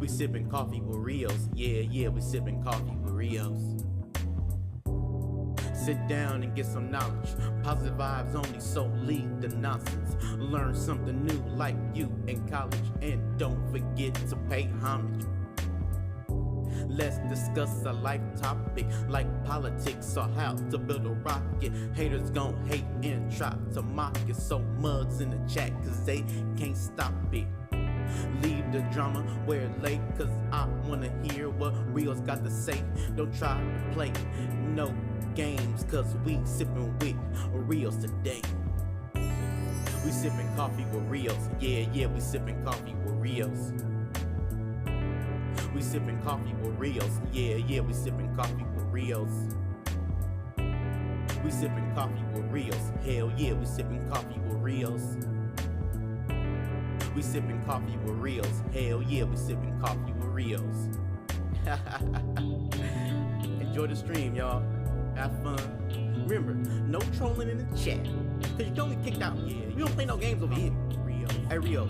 We sipping coffee with Rios. Yeah, we sipping coffee with Rios. Sit down and get some knowledge. Positive vibes only, so leave the nonsense. Learn something new like you in college. And don't forget to pay homage. Let's discuss a life topic like politics or how to build a rocket. Haters gon' hate and try to mock it. So mugs in the chat cause they can't stop it. Leave the drama where it lay, cause I wanna hear what Rios got to say. Don't try to play no games, cause we sippin' with Rios today. We sippin' coffee with Rios. Yeah, we sippin' coffee with Rios. We sippin' coffee with Rios. Yeah, we sippin' coffee with Rios. We sippin' coffee with Rios. Hell yeah, we sippin' coffee with Rios. We sippin' coffee with Rios. Hell yeah, we sippin' coffee with Rios. Enjoy the stream, y'all. Have fun. Remember, no trolling in the chat, cause you don't get kicked out. Yeah, you don't play no games over here. Rios. Hey Rios,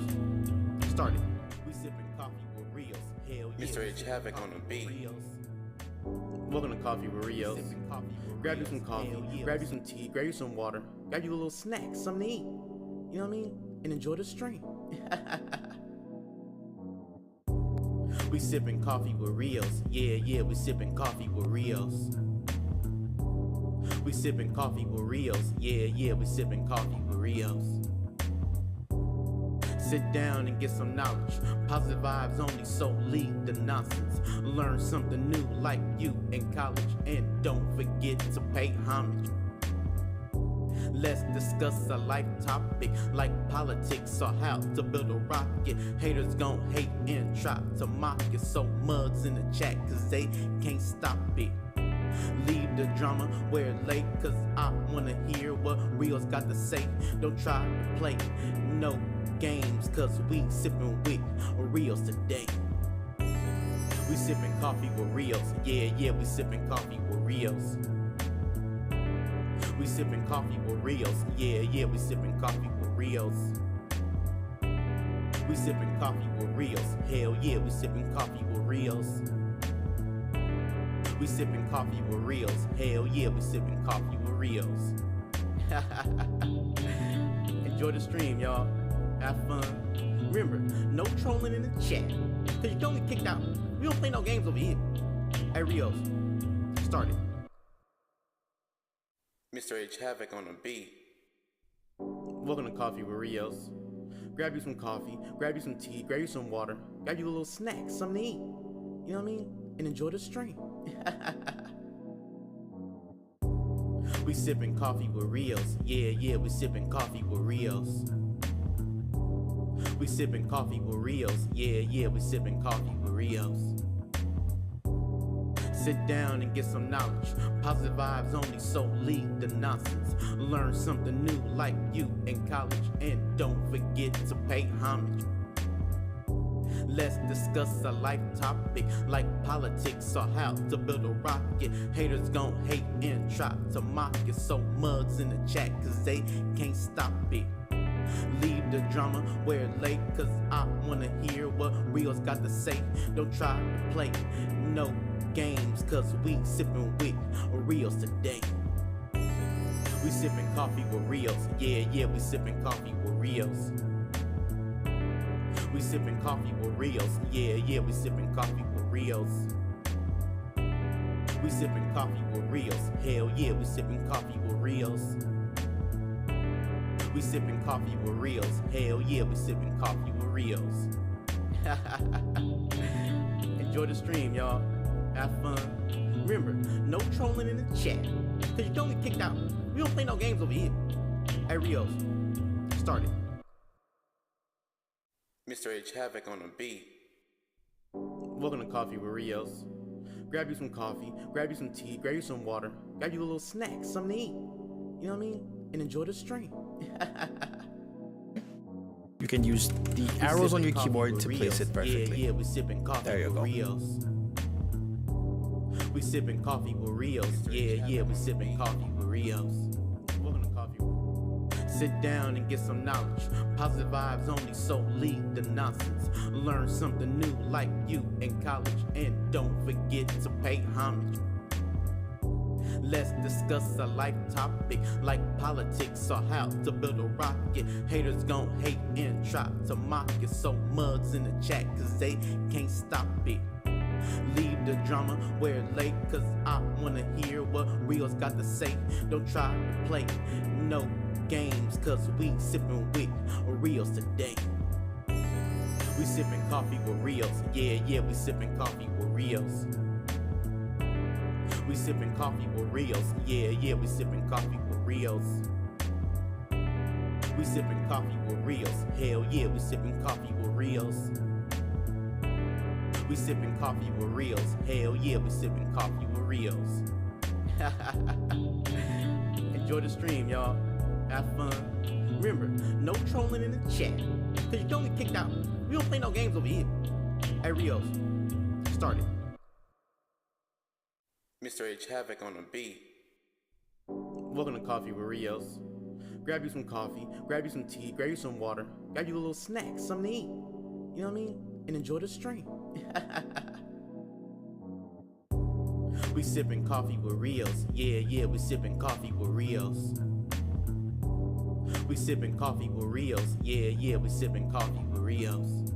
start it. We sippin' coffee with Rios. Hell yeah. Mr. H Havoc on the beat. Rios. Welcome to Coffee with Rios. Grab you some coffee, grab you some tea, grab you some water, grab you a little snack, something to eat. You know what I mean? And enjoy the stream. We sippin' coffee with Rios. Yeah, we sippin' coffee with Rios. We sippin' coffee with Rios. Yeah, we sippin' coffee with Rios. Sit down and get some knowledge. Positive vibes only, so leave the nonsense. Learn something new like you in college. And don't forget to pay homage. Let's discuss a life topic like politics or how to build a rocket. Haters gon' hate and try to mock it. So mugs in the chat cause they can't stop it. Leave the drama where it lay, cause I wanna hear what Rios got to say. Don't try to play no games, cause we sippin' with Rios today. We sippin' coffee with Rios. Yeah, we sippin' coffee with Rios. We sippin' coffee with Rios. Yeah, we sippin' coffee with Rios. We sippin' coffee with Rios. Hell yeah, we sippin' coffee with Rios. We sippin' coffee with Rios. Hell yeah, we sippin' coffee with Rios. Enjoy the stream, y'all. Have fun. Remember, no trolling in the chat, cause you don't get kicked out. We don't play no games over here. Hey Rios, start it. Mr. H Havoc on the beat. Welcome to Coffee with Rios. Grab you some coffee, grab you some tea, grab you some water, grab you a little snack, something to eat. You know what I mean? And enjoy the stream. We sippin' coffee with Rios. Yeah, we sippin' coffee with Rios. We sippin' coffee with Rios. Yeah, we sippin' coffee with Rios. Sit down and get some knowledge. Positive vibes only, so leave the nonsense. Learn something new like you in college. And don't forget to pay homage. Let's discuss a life topic like politics or how to build a rocket. Haters gon' hate and try to mock it. So mugs in the chat cause they can't stop it. Leave the drama where it lay, cause I wanna hear what Rios got to say. Don't try to play no games, cause we sippin' with Rios today. We sippin' coffee with Rios. Yeah, we sippin' coffee with Rios. We sippin' coffee with Rios. Yeah, we sippin' coffee with Rios. We sippin' coffee with Rios. Hell yeah, we sippin' coffee with Rios. We sippin' coffee with Rios. Hell yeah, we sippin' coffee with Rios. Enjoy the stream, y'all. Have fun. Remember, no trolling in the chat, cause you don't get kicked out. We don't play no games over here. Hey Rios, start it. Mr. H Havoc on the beat. Welcome to Coffee with Rios. Grab you some coffee, grab you some tea, grab you some water, grab you a little snack, something to eat. You know what I mean? And enjoy the stream. You can use the arrows on your keyboard to place it perfectly. Yeah, we sippin' coffee there you with go. Rios. We sippin' coffee with Rios. Yeah, we sippin' coffee with Rios. Welcome to Coffee. Sit down and get some knowledge. Positive vibes only, so leave the nonsense. Learn something new like you in college. And don't forget to pay homage. Let's discuss a life topic like politics or how to build a rocket. Haters gon' hate and try to mock it. So mugs in the chat cause they can't stop it. Leave the drama where it late cause I wanna hear what Rios got to say. Don't try to play no games cause we sippin' with Rios today. We sippin' coffee with Rios. Yeah, we sippin' coffee with Rios. We sippin' coffee with Rios. Yeah, we sippin' coffee with Rios. We sippin' coffee with Rios. Hell yeah, we sippin' coffee with Rios. We sippin' coffee with Rios. Hell yeah, we sippin' coffee with Rios. Enjoy the stream, y'all. Have fun. Remember, no trolling in the chat. Cause you don't get kicked out. We don't play no games over here. Hey Rios, start it. Mr. H Havoc on the beat. Welcome to Coffee with Rios. Grab you some coffee, grab you some tea, grab you some water, grab you a little snack, something to eat. You know what I mean? And enjoy the stream. We sippin' coffee with Rios. Yeah, we sippin' coffee with Rios. We sippin' coffee with Rios. Yeah, we sippin' coffee with Rios.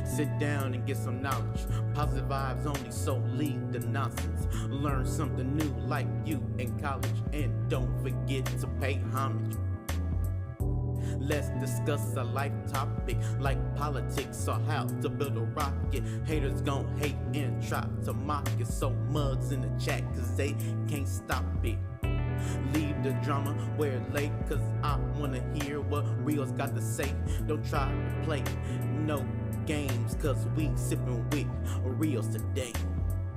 Sit down and get some knowledge. Positive vibes only, so leave the nonsense. Learn something new like you in college. And don't forget to pay homage. Let's discuss a life topic like politics or how to build a rocket. Haters gon' hate and try to mock it. So mugs in the chat cause they can't stop it. Leave the drama where it late cause I wanna hear what Rios got to say. Don't try to play no games cause we sippin' with Rios today.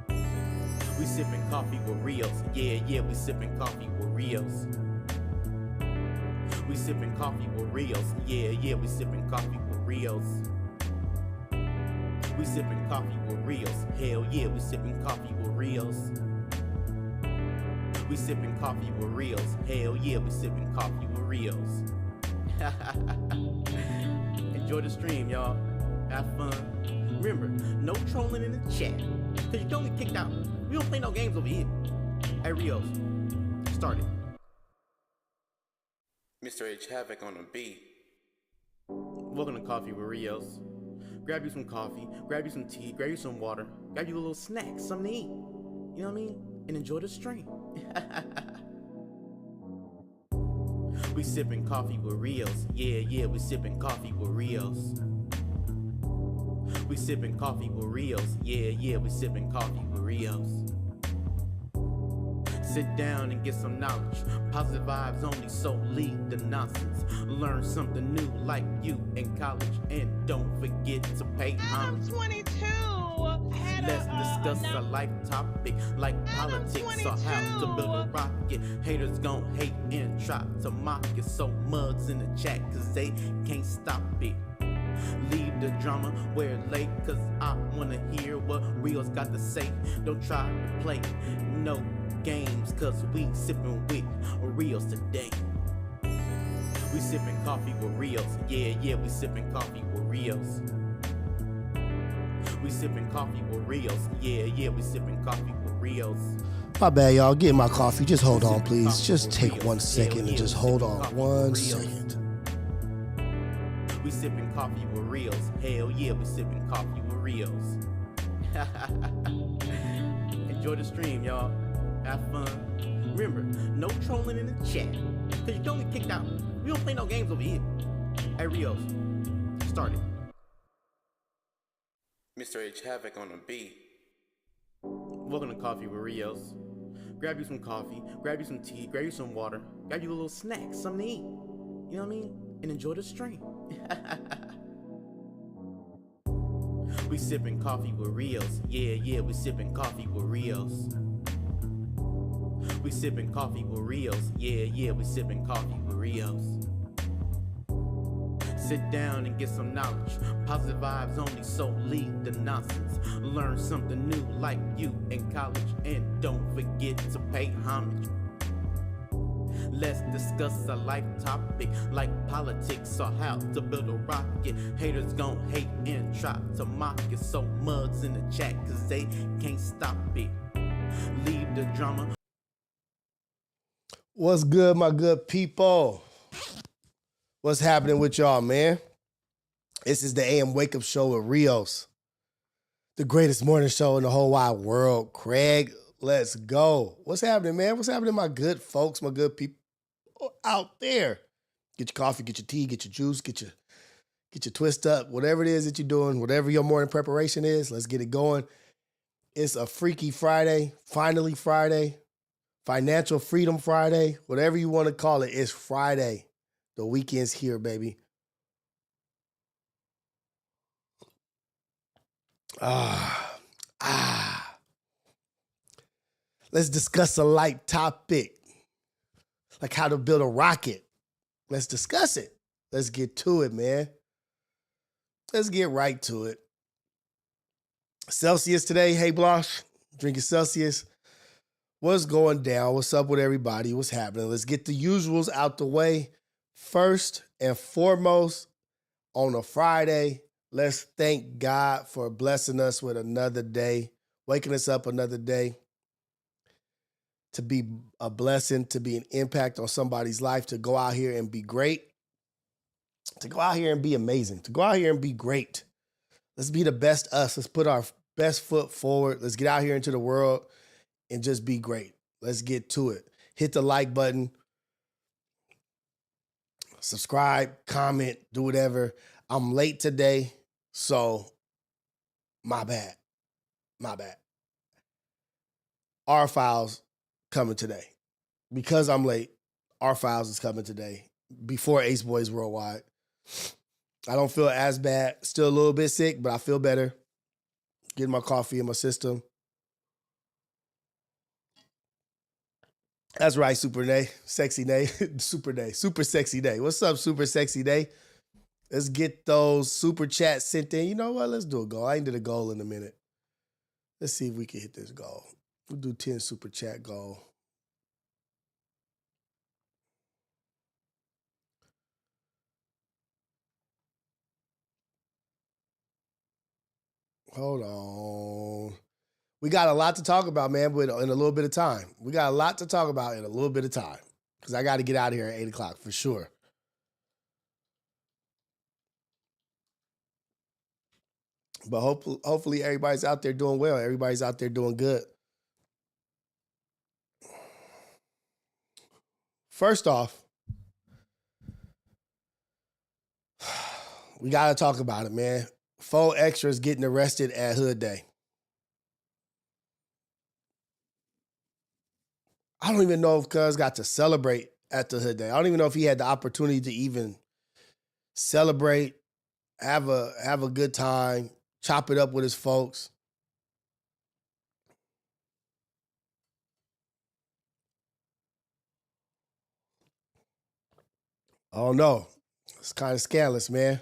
We sippin' coffee with Rios. Yeah, we sippin' coffee with Rios. We sippin' coffee with Rios. Yeah, we sippin' coffee with Rios. We sippin' coffee with Rios. Hell yeah, we sippin' coffee with Rios. We sippin' coffee with Rios. Hell yeah, we sippin' coffee with Rios. Enjoy the stream, y'all. Have fun. Remember, no trolling in the chat. Cause you don't get kicked out. We don't play no games over here. Hey Rios, start it. Mr. H Havoc on the beat. Welcome to Coffee with Rios. Grab you some coffee, grab you some tea, grab you some water, grab you a little snack, something to eat. You know what I mean? And enjoy the stream. We sippin' coffee with Rios. Yeah, we sippin' coffee with Rios. We sippin' coffee with Rios. Yeah, we sippin' coffee with Rios. Sit down and get some knowledge. Positive vibes only, so leave the nonsense. Learn something new like you in college. And don't forget to pay homage. Adam22 had Let's discuss a life topic like politics or how to build a rocket. Haters gon' hate and try to mock it. So mugs in the chat cause they can't stop it. Leave the drama where it late cause I wanna hear what Rios got to say. Don't try to play no games cause we sippin' with Rios today. We sippin' coffee with Rios. Yeah, we sippin' coffee with Rios. We sippin' coffee with Rios. Yeah, we sippin' coffee with Rios. My bad, y'all. Get my coffee. Just hold on, please. Just take 1 second and just hold on 1 second. We sippin' coffee with Rios. Hell yeah, we sippin' coffee with Rios. Enjoy the stream, y'all. Have fun. Remember, no trolling in the chat. Cause you don't get kicked out. We don't play no games over here. Hey Rios, start it. Mr. H Havoc on the beat. Welcome to Coffee with Rios. Grab you some coffee, grab you some tea, grab you some water, grab you a little snack, something to eat. You know what I mean? And enjoy the stream. We sippin' coffee with Rios. Yeah, we sippin' coffee with Rios. We sippin' coffee with Rios. Yeah, we sippin' coffee with Rios. Sit down and get some knowledge. Positive vibes only, so leave the nonsense. Learn something new like you in college. And don't forget to pay homage. Let's discuss a life topic like politics or how to build a rocket. Haters gon' hate and try to mock it. So mugs in the chat cause they can't stop it. Leave the drama. What's good, my good people? What's happening with y'all, man? This is the AM Wake Up Show with Rios, the greatest morning show in the whole wide world. Craig, let's go. What's happening, man? What's happening, my good folks, my good people out there? Get your coffee, get your tea, get your juice, get your twist up, whatever it is that you're doing, whatever your morning preparation is, let's get it going. It's a freaky Friday, finally Friday, Financial Freedom Friday, whatever you want to call it, it's Friday. The weekend's here, baby. Let's discuss a light topic, like how to build a rocket. Let's discuss it. Let's get to it, man. Let's get right to it. Celsius today. Hey, Blosh. Drinking Celsius. What's going down? What's up with everybody? What's happening? Let's get the usuals out the way. First and foremost, on a Friday, let's thank God for blessing us with another day, waking us up another day to be a blessing, to be an impact on somebody's life, to go out here and be great, to go out here and be amazing, to go out here and be great. Let's be the best us. Let's put our best foot forward. Let's get out here into the world and just be great. Let's get to it. Hit the like button. Subscribe, comment, do whatever. I'm late today, so my bad. Our files coming today. Because I'm late, our files is coming today before Ace Boys Worldwide. I don't feel as bad. Still a little bit sick, but I feel better. Getting my coffee in my system. That's right, Super Day. Sexy Day. Super Day. Super Sexy Day. What's up, Super Sexy Day? Let's get those super chats sent in. You know what? Let's do a goal. I ain't did a goal in a minute. Let's see if we can hit this goal. We'll do 10 super chat goal. Hold on. We got a lot to talk about, man, but in a little bit of time. We got a lot to talk about in a little bit of time because I got to get out of here at 8 o'clock for sure. But hopefully everybody's out there doing well. Everybody's out there doing good. First off, we got to talk about it, man. Faux Extras getting arrested at Hood Day. I don't even know if Cuz got to celebrate at the Hood Day. I don't even know if he had the opportunity to even celebrate, have a good time, chop it up with his folks. I don't know. It's kind of scandalous, man.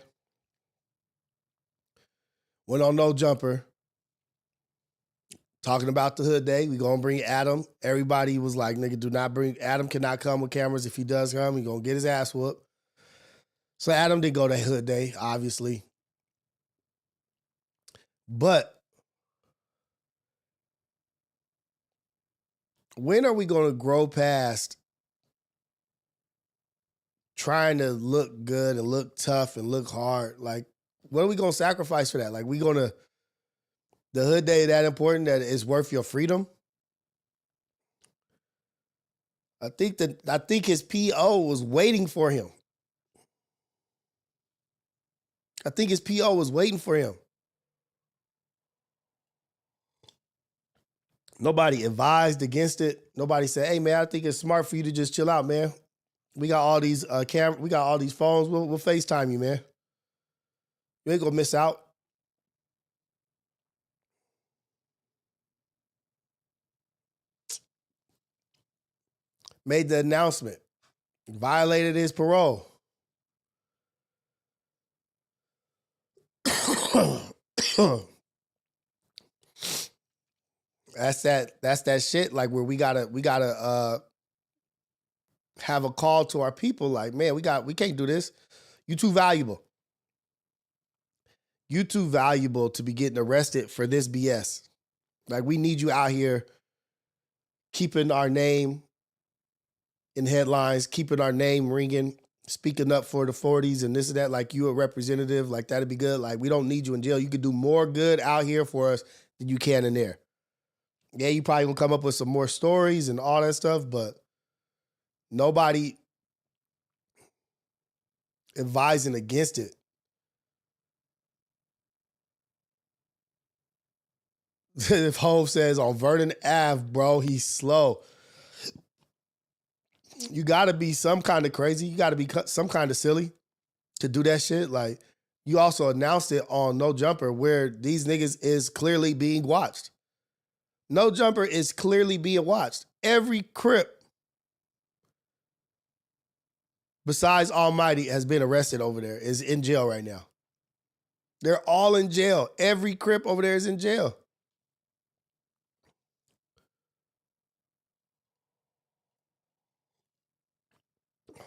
Went on No Jumper. Talking about the Hood Day. We gonna bring Adam. Everybody was like, nigga, do not bring, Adam cannot come with cameras. If he does come, he gonna get his ass whooped. So Adam did go to Hood Day, obviously. But when are we gonna grow past trying to look good and look tough and look hard? Like, what are we gonna sacrifice for that? Like, the Hood Day that important that it's worth your freedom? I think his PO was waiting for him. I think his PO was waiting for him. Nobody advised against it. Nobody said, hey, man, I think it's smart for you to just chill out, man. We got all these we got all these phones. We'll FaceTime you, man. You ain't gonna miss out. Made the announcement. Violated his parole. That's that shit, like, where we gotta have a call to our people like, man, we can't do this. You too valuable. You too valuable to be getting arrested for this BS. Like, we need you out here keeping our name in headlines, keeping our name ringing, speaking up for the 40s and this and that, like you a representative, like that'd be good. Like, we don't need you in jail. You could do more good out here for us than you can in there. Yeah, you probably gonna come up with some more stories and all that stuff, but nobody advising against it. If Hove says on Vernon Ave, bro, he's slow. You gotta be some kind of crazy. You gotta be some kind of silly to do that shit. Like, you also announced it on No Jumper where these niggas is clearly being watched. No Jumper is clearly being watched. Every Crip besides Almighty has been arrested over there, is in jail right now. They're all in jail. Every Crip over there is in jail.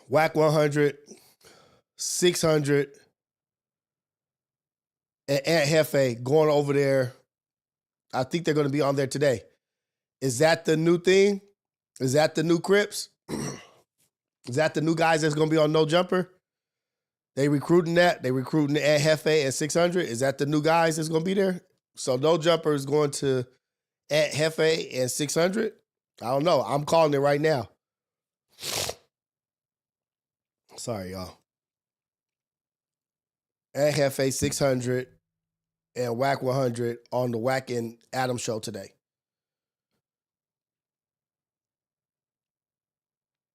Whack 100, 600, and Aunt Hefe going over there. I think they're going to be on there today. Is that the new thing? Is that the new Crips? Is that the new guys that's going to be on No Jumper? They recruiting that. They recruiting Aunt Hefe and 600. Is that the new guys that's going to be there? So No Jumper is going to Aunt Hefe and 600? I don't know. I'm calling it right now. Sorry, y'all. Aunt Hefe 600 and Whack 100 on the Whack and Adam show today.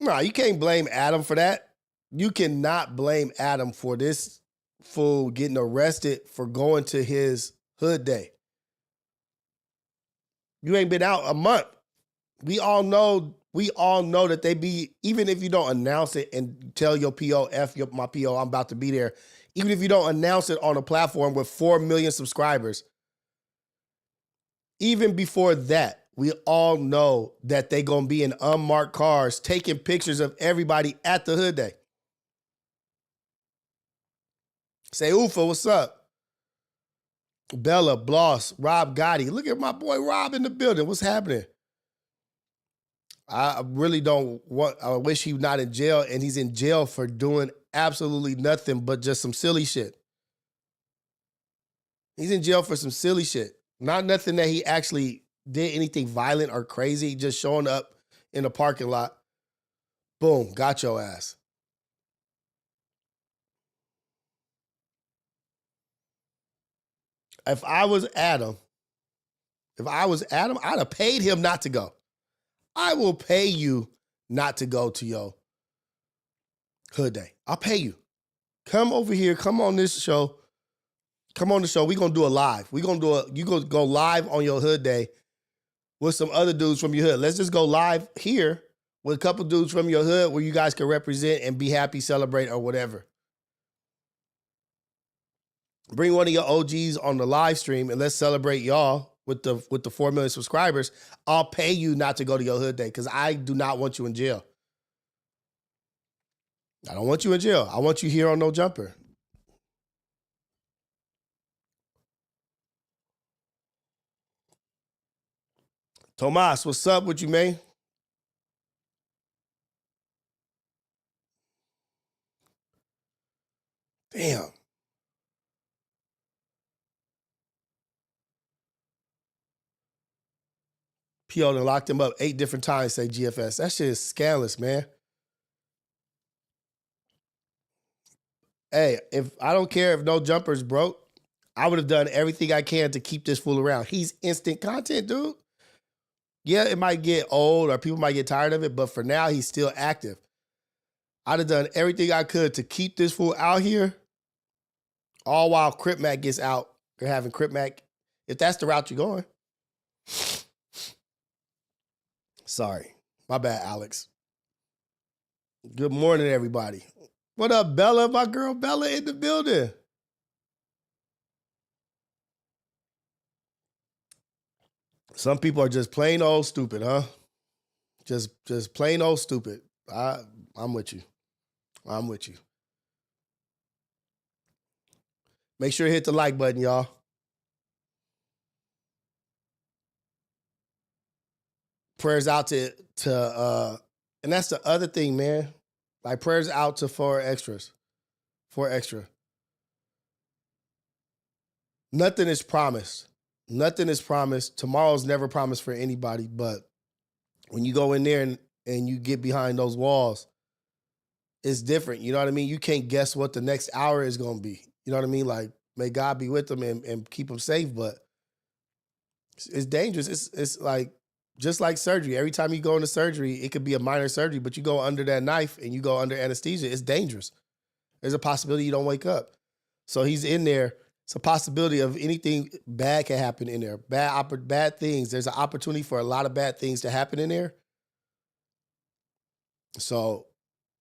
No, you can't blame Adam for that. You cannot blame Adam for this fool getting arrested for going to his hood day. You ain't been out a month. We all know that they be, even if you don't announce it and tell your PO, my PO, I'm about to be there. Even if you don't announce it on a platform with 4 million subscribers, even before that, we all know that they gonna be in unmarked cars taking pictures of everybody at the hood day. Say, Ufa, what's up? Bella, Bloss, Rob Gotti. Look at my boy Rob in the building. What's happening? I really don't want, I wish he was not in jail, and he's in jail for doing absolutely nothing but just some silly shit. He's in jail for some silly shit. Not nothing that he actually did anything violent or crazy, just showing up in a parking lot. Boom, got your ass. If I was Adam, I'd have paid him not to go. I will pay you not to go to your hood day. I'll pay you. Come over here. Come on this show. Come on the show. We're going to do a live. You going to go live on your hood day with some other dudes from your hood. Let's just go live here with a couple dudes from your hood where you guys can represent and be happy, celebrate, or whatever. Bring one of your OGs on the live stream and let's celebrate y'all with the 4 million subscribers. I'll pay you not to go to your hood day because I do not want you in jail. I don't want you in jail. I want you here on No Jumper. Tomas, what's up with you, man? Damn. PO done locked him up 8 different times, say GFS. That shit is scandalous, man. Hey, if I don't care if No Jumper's broke, I would have done everything I can to keep this fool around. He's instant content, dude. Yeah, it might get old or people might get tired of it, but for now, he's still active. I'd have done everything I could to keep this fool out here, all while Crip Mac gets out. They're having Crip Mac, if that's the route you're going. Sorry. My bad, Alex. Good morning, everybody. What up, Bella? My girl Bella in the building. Some people are just plain old stupid, huh? Just plain old stupid. I'm with you. I'm with you. Make sure you hit the like button, y'all. Prayers out to and that's the other thing, man. Like prayers out to Faux Extras. Faux Extra. Nothing is promised. Nothing is promised. Tomorrow's never promised for anybody, but when you go in there and you get behind those walls, it's different. You know what I mean? You can't guess what the next hour is going to be. You know what I mean? Like, may God be with them and keep them safe, but it's dangerous. It's like, just like surgery. Every time you go into surgery, it could be a minor surgery, but you go under that knife and you go under anesthesia, it's dangerous. There's a possibility you don't wake up. So he's in there. It's a possibility of anything bad can happen in there. Bad things. There's an opportunity for a lot of bad things to happen in there. So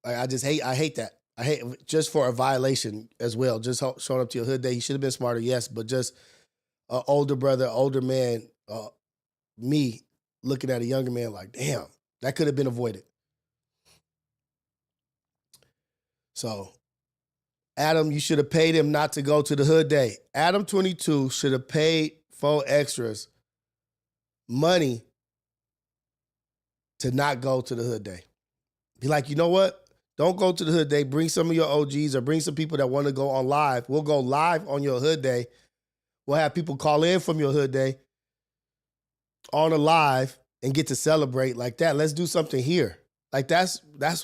I hate that. I hate just for a violation as well. Just showing up to your hood day. He should have been smarter, yes, but just an older brother, older man, me looking at a younger man like, damn, that could have been avoided. So Adam, you should have paid him not to go to the hood day. Adam22 should have paid Faux Extras money to not go to the hood day. Be like, you know what? Don't go to the hood day. Bring some of your OGs or bring some people that want to go on live. We'll go live on your hood day. We'll have people call in from your hood day on a live and get to celebrate like that. Let's do something here. Like that's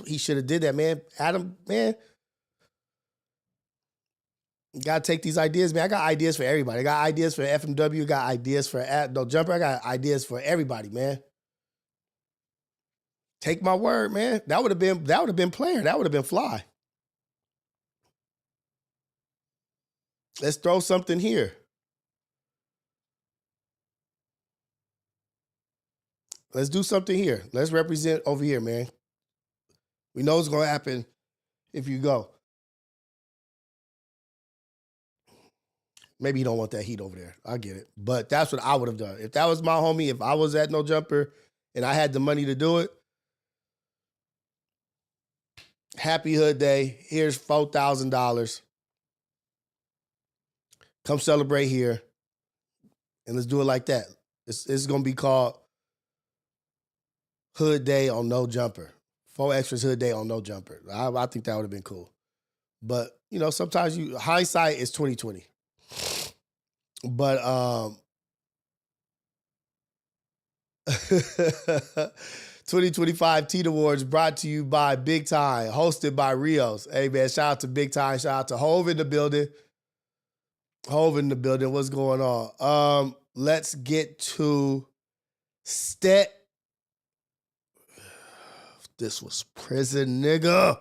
he should have did that, man. Adam, man. You gotta take these ideas, man. I got ideas for everybody. I got ideas for FMW. Got ideas for No Jumper. I got ideas for everybody, man. Take my word, man. That would have been player. That would have been fly. Let's throw something here. Let's do something here. Let's represent over here, man. We know what's gonna happen if you go. Maybe you don't want that heat over there. I get it. But that's what I would have done. If that was my homie, if I was at No Jumper and I had the money to do it, happy hood day. Here's $4,000. Come celebrate here. And let's do it like that. It's going to be called Hood Day on No Jumper. Faux Extras Hood Day on No Jumper. I think that would have been cool. But, you know, sometimes hindsight is 20/20. But 2025 Teet Awards brought to you by Big Time, hosted by Rios. Hey man, shout out to Big Time, shout out to Hove in the building. Hove in the building, what's going on? Let's get to Stat. This was prison, nigga.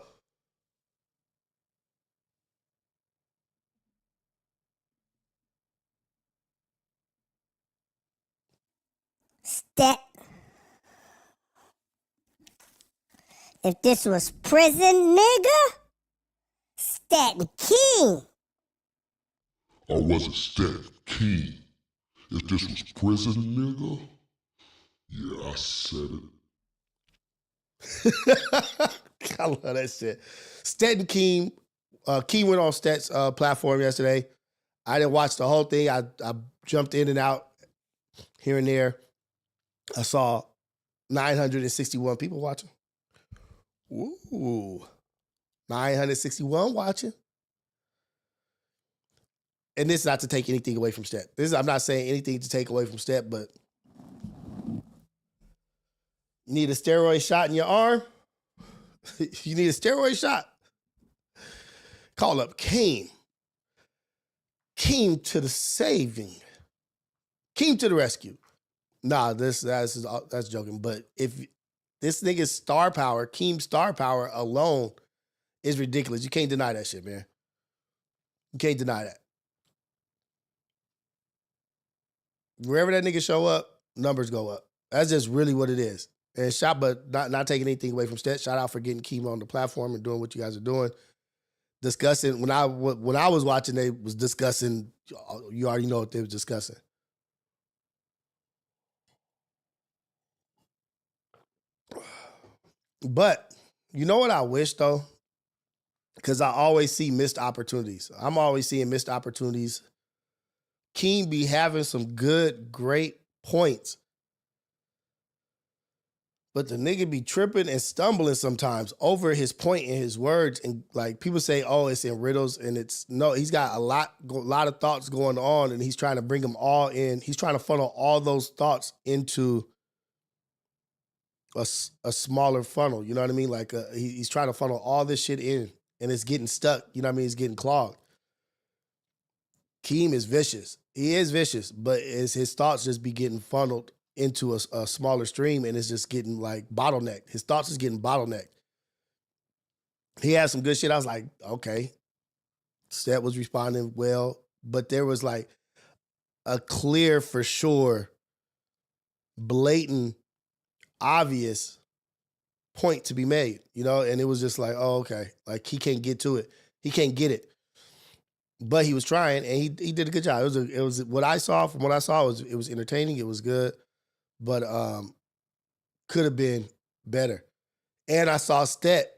Stat. If this was prison, nigga, Stat King. I wasn't Stat King. If this was prison, nigga, yeah, I said it. I love that shit. Stat and Keem. Keem went on Stat's platform yesterday. I didn't watch the whole thing. I jumped in and out here and there. I saw 961 people watching. Ooh. 961 watching. And this is not to take anything away from Stat. I'm not saying anything to take away from Stat, but you need a steroid shot in your arm? You need a steroid shot? Call up Keem. Keem to the saving. Keem to the rescue. Nah, that's joking. But if this nigga's star power, Keem's star power alone is ridiculous. You can't deny that shit, man. You can't deny that. Wherever that nigga show up, numbers go up. That's just really what it is. And but not taking anything away from Stat. Shout out for getting Keem on the platform and doing what you guys are doing. Discussing, when I was watching, they was discussing, you already know what they was discussing. But You know what I wish though? Because I always see missed opportunities. I'm always seeing missed opportunities. Keem be having some good, great points. But the nigga be tripping and stumbling sometimes over his point in his words. And like people say, oh, it's in riddles. And it's no, he's got a lot of thoughts going on and he's trying to bring them all in. He's trying to funnel all those thoughts into a smaller funnel. You know what I mean? Like he's trying to funnel all this shit in and it's getting stuck. You know what I mean? It's getting clogged. Keem is vicious. He is vicious, but his thoughts just be getting funneled into a smaller stream and it's just getting like bottlenecked. His thoughts is getting bottlenecked. He had some good shit. I was like, okay. Stat was responding well, but there was like a clear, for sure, blatant, obvious point to be made, you know? And it was just like, oh, okay. Like he can't get to it. He can't get it. But he was trying and he did a good job. It was what I saw, from what I saw, it was entertaining. It was good. But could have been better. And I saw Stat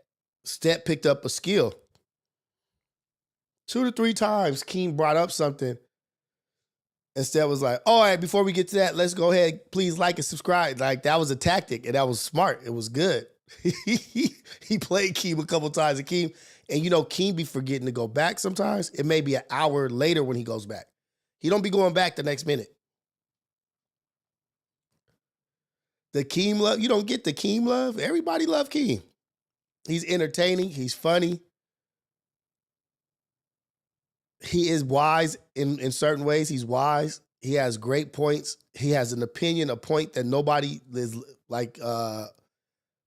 picked up a skill. 2 to 3 times Keem brought up something and Stat was like, all right, before we get to that, let's go ahead, please like and subscribe. Like that was a tactic and that was smart. It was good. He played Keem a couple times and Keem, and you know, Keem be forgetting to go back sometimes. It may be an hour later when he goes back. He don't be going back the next minute. The Keem love, you don't get the Keem love. Everybody love Keem. He's entertaining. He's funny. He is wise in certain ways. He's wise. He has great points. He has an opinion, a point that nobody is like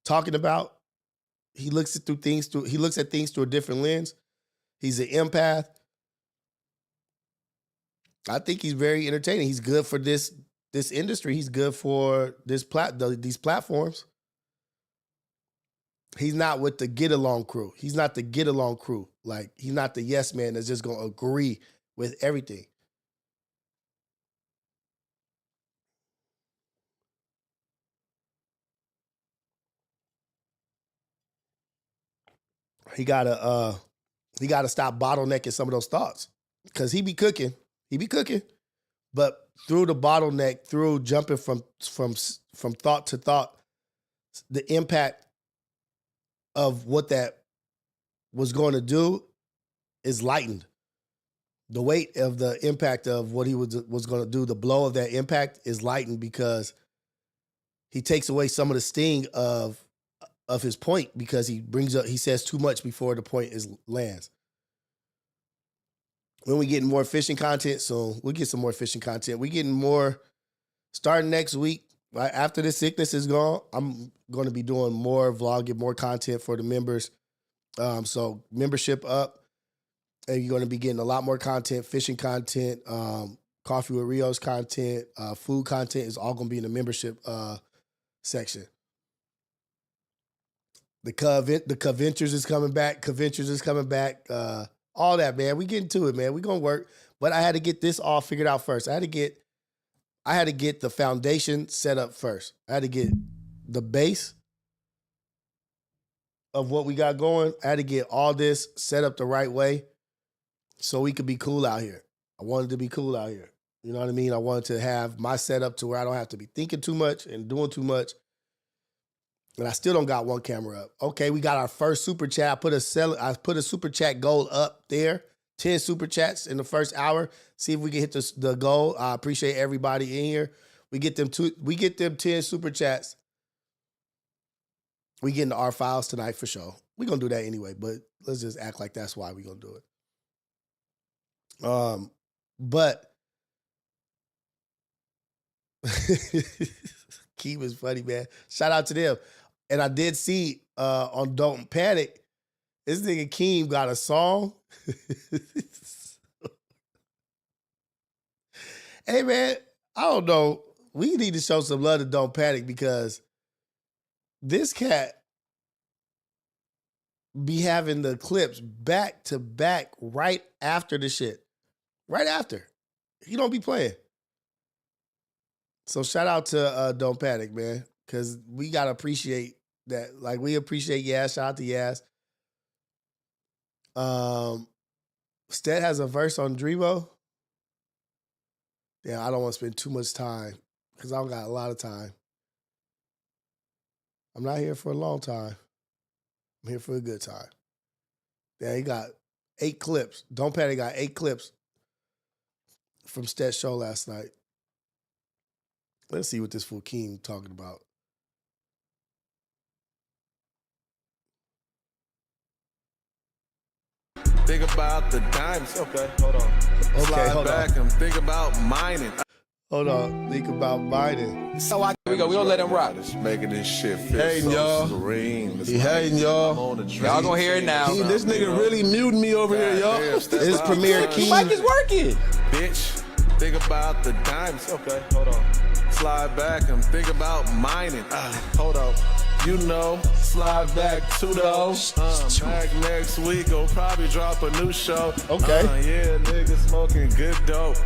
talking about. He looks at things through a different lens. He's an empath. I think he's very entertaining. He's good for this industry. He's good for these platforms. He's not with the get along crew. He's not the get along crew. Like he's not the yes man that's just gonna agree with everything. He gotta stop bottlenecking some of those thoughts. Cause he be cooking. But through the bottleneck, through jumping from thought to thought, the impact of what that was going to do is lightened. The weight of the impact of what he was going to do, the blow of that impact is lightened because he takes away some of the sting of his point because he says too much before the point lands. When we getting more fishing content, so we'll get some more fishing content. We getting more starting next week. Right after this sickness is gone, I'm going to be doing more vlogging, more content for the members. So membership up, and you're going to be getting a lot more content, fishing content, coffee with Rios content, food content is all going to be in the membership section. The Coventures is coming back. All that, man. We getting to it, man. We gonna work. But I had to get this all figured out first. I had to get the foundation set up first. I had to get the base of what we got going. I had to get all this set up the right way so we could be cool out here. I wanted to be cool out here. You know what I mean? I wanted to have my setup to where I don't have to be thinking too much and doing too much. And I still don't got one camera up. Okay, we got our first super chat. I put a super chat goal up there. 10 super chats in the first hour. See if we can hit the goal. I appreciate everybody in here. We get them 10 super chats. We get into our files tonight for sure. We're gonna do that anyway, but let's just act like that's why we're gonna do it. But Keem is funny, man. Shout out to them. And I did see on Don't Panic, this nigga Keem got a song. Hey, man, I don't know. We need to show some love to Don't Panic because this cat be having the clips back to back right after the shit. Right after. He don't be playing. So shout out to Don't Panic, man, because we got to appreciate that like we appreciate Yaz. Shout out to Yaz. Stat has a verse on Drevo. Yeah, I don't want to spend too much time because I don't got a lot of time. I'm not here for a long time. I'm here for a good time. Yeah, he got 8 clips. Don't Panic got 8 clips from Stat's show last night. Let's see what this fool Keem talking about. Think about the diamonds. Okay, hold on. Okay, Slide hold back on. and think about mining. Hold on. Think about Biden. So here we go. We gonna let him rock. Just making this shit feel Hating, so y'all. serene. It's He like hating, y'all. I'm on the Y'all gonna hear it now. Keem, this nigga really muted me over here, y'all. This Premier Keem. Mic is working. Bitch, think about the diamonds. Okay, hold on. Slide back and think about mining. Hold on. You know, slide back to those. Back next week, I'll probably drop a new show. Okay. Yeah, niggas smoking good dope.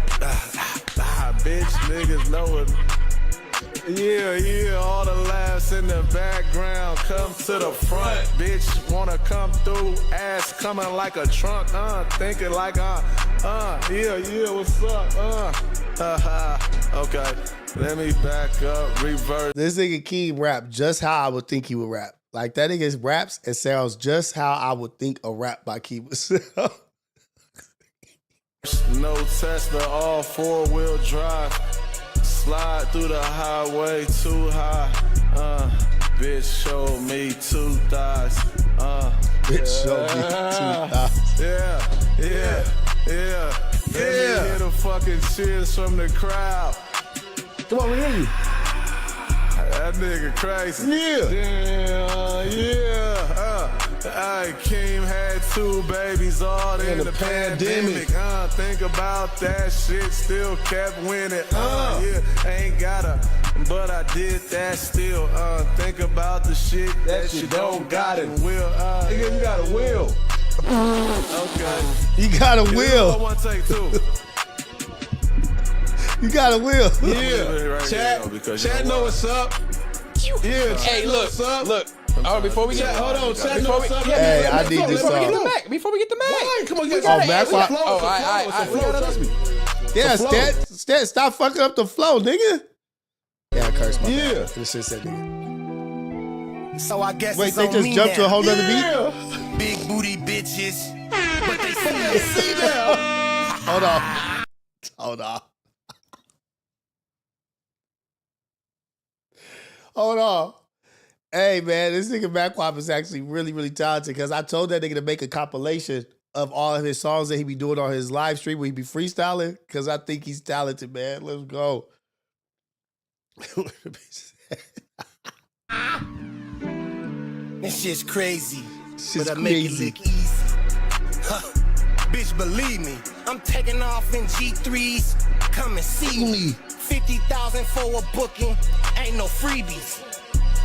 Bitch, niggas know it. Yeah, all the laughs in the background come to the front. Bitch, wanna come through, ass coming like a trunk. Thinking like yeah, what's up? Okay, let me back up, reverse. This nigga Keem rap just how I would think he would rap. Like that nigga raps and sounds just how I would think a rap by Keem would sound. No Tesla, all 4-wheel drive. Slide through the highway too high. Bitch showed me 2 thighs. Bitch showed me 2 thighs. Yeah. Let me hear the fucking cheers from the crowd. Come on, we hear you. That nigga crazy. Yeah. Hey, Keem had 2 babies all in the pandemic. Think about that shit, still kept winning. Yeah, ain't gotta, but I did that still. Think about the shit that you don't got and will. Nigga, you got a will. Okay. You got a I will. want to take 2. You got a will. Yeah. Chat know what's up. Yeah, Hey, chat know look, what's up. look. Oh, before we get Hold on, chat know before what's up. Hey, I need this before we get the song. Mac, before we get the Mac. Why? Come on, get Oh, Mac, why- Oh, I- trust me. Yeah, flow. Stat, stop fucking up the flow, nigga. Yeah, I cursed my Yeah. bad. This shit said nigga. So I guess Wait, it's they on just me jumped to a now. whole nother beat? Big booty bitches, but they see now. Hold on. Hold on. Hey, man, this nigga Macwop is actually really, really talented because I told that nigga to make a compilation of all of his songs that he be doing on his live stream where he be freestyling because I think he's talented, man. Let's go. This shit's crazy, Shit's but I make it crazy. look easy. Huh. Bitch, believe me, I'm taking off in G3s. Come and see me. 50,000 for a booking, ain't no freebies.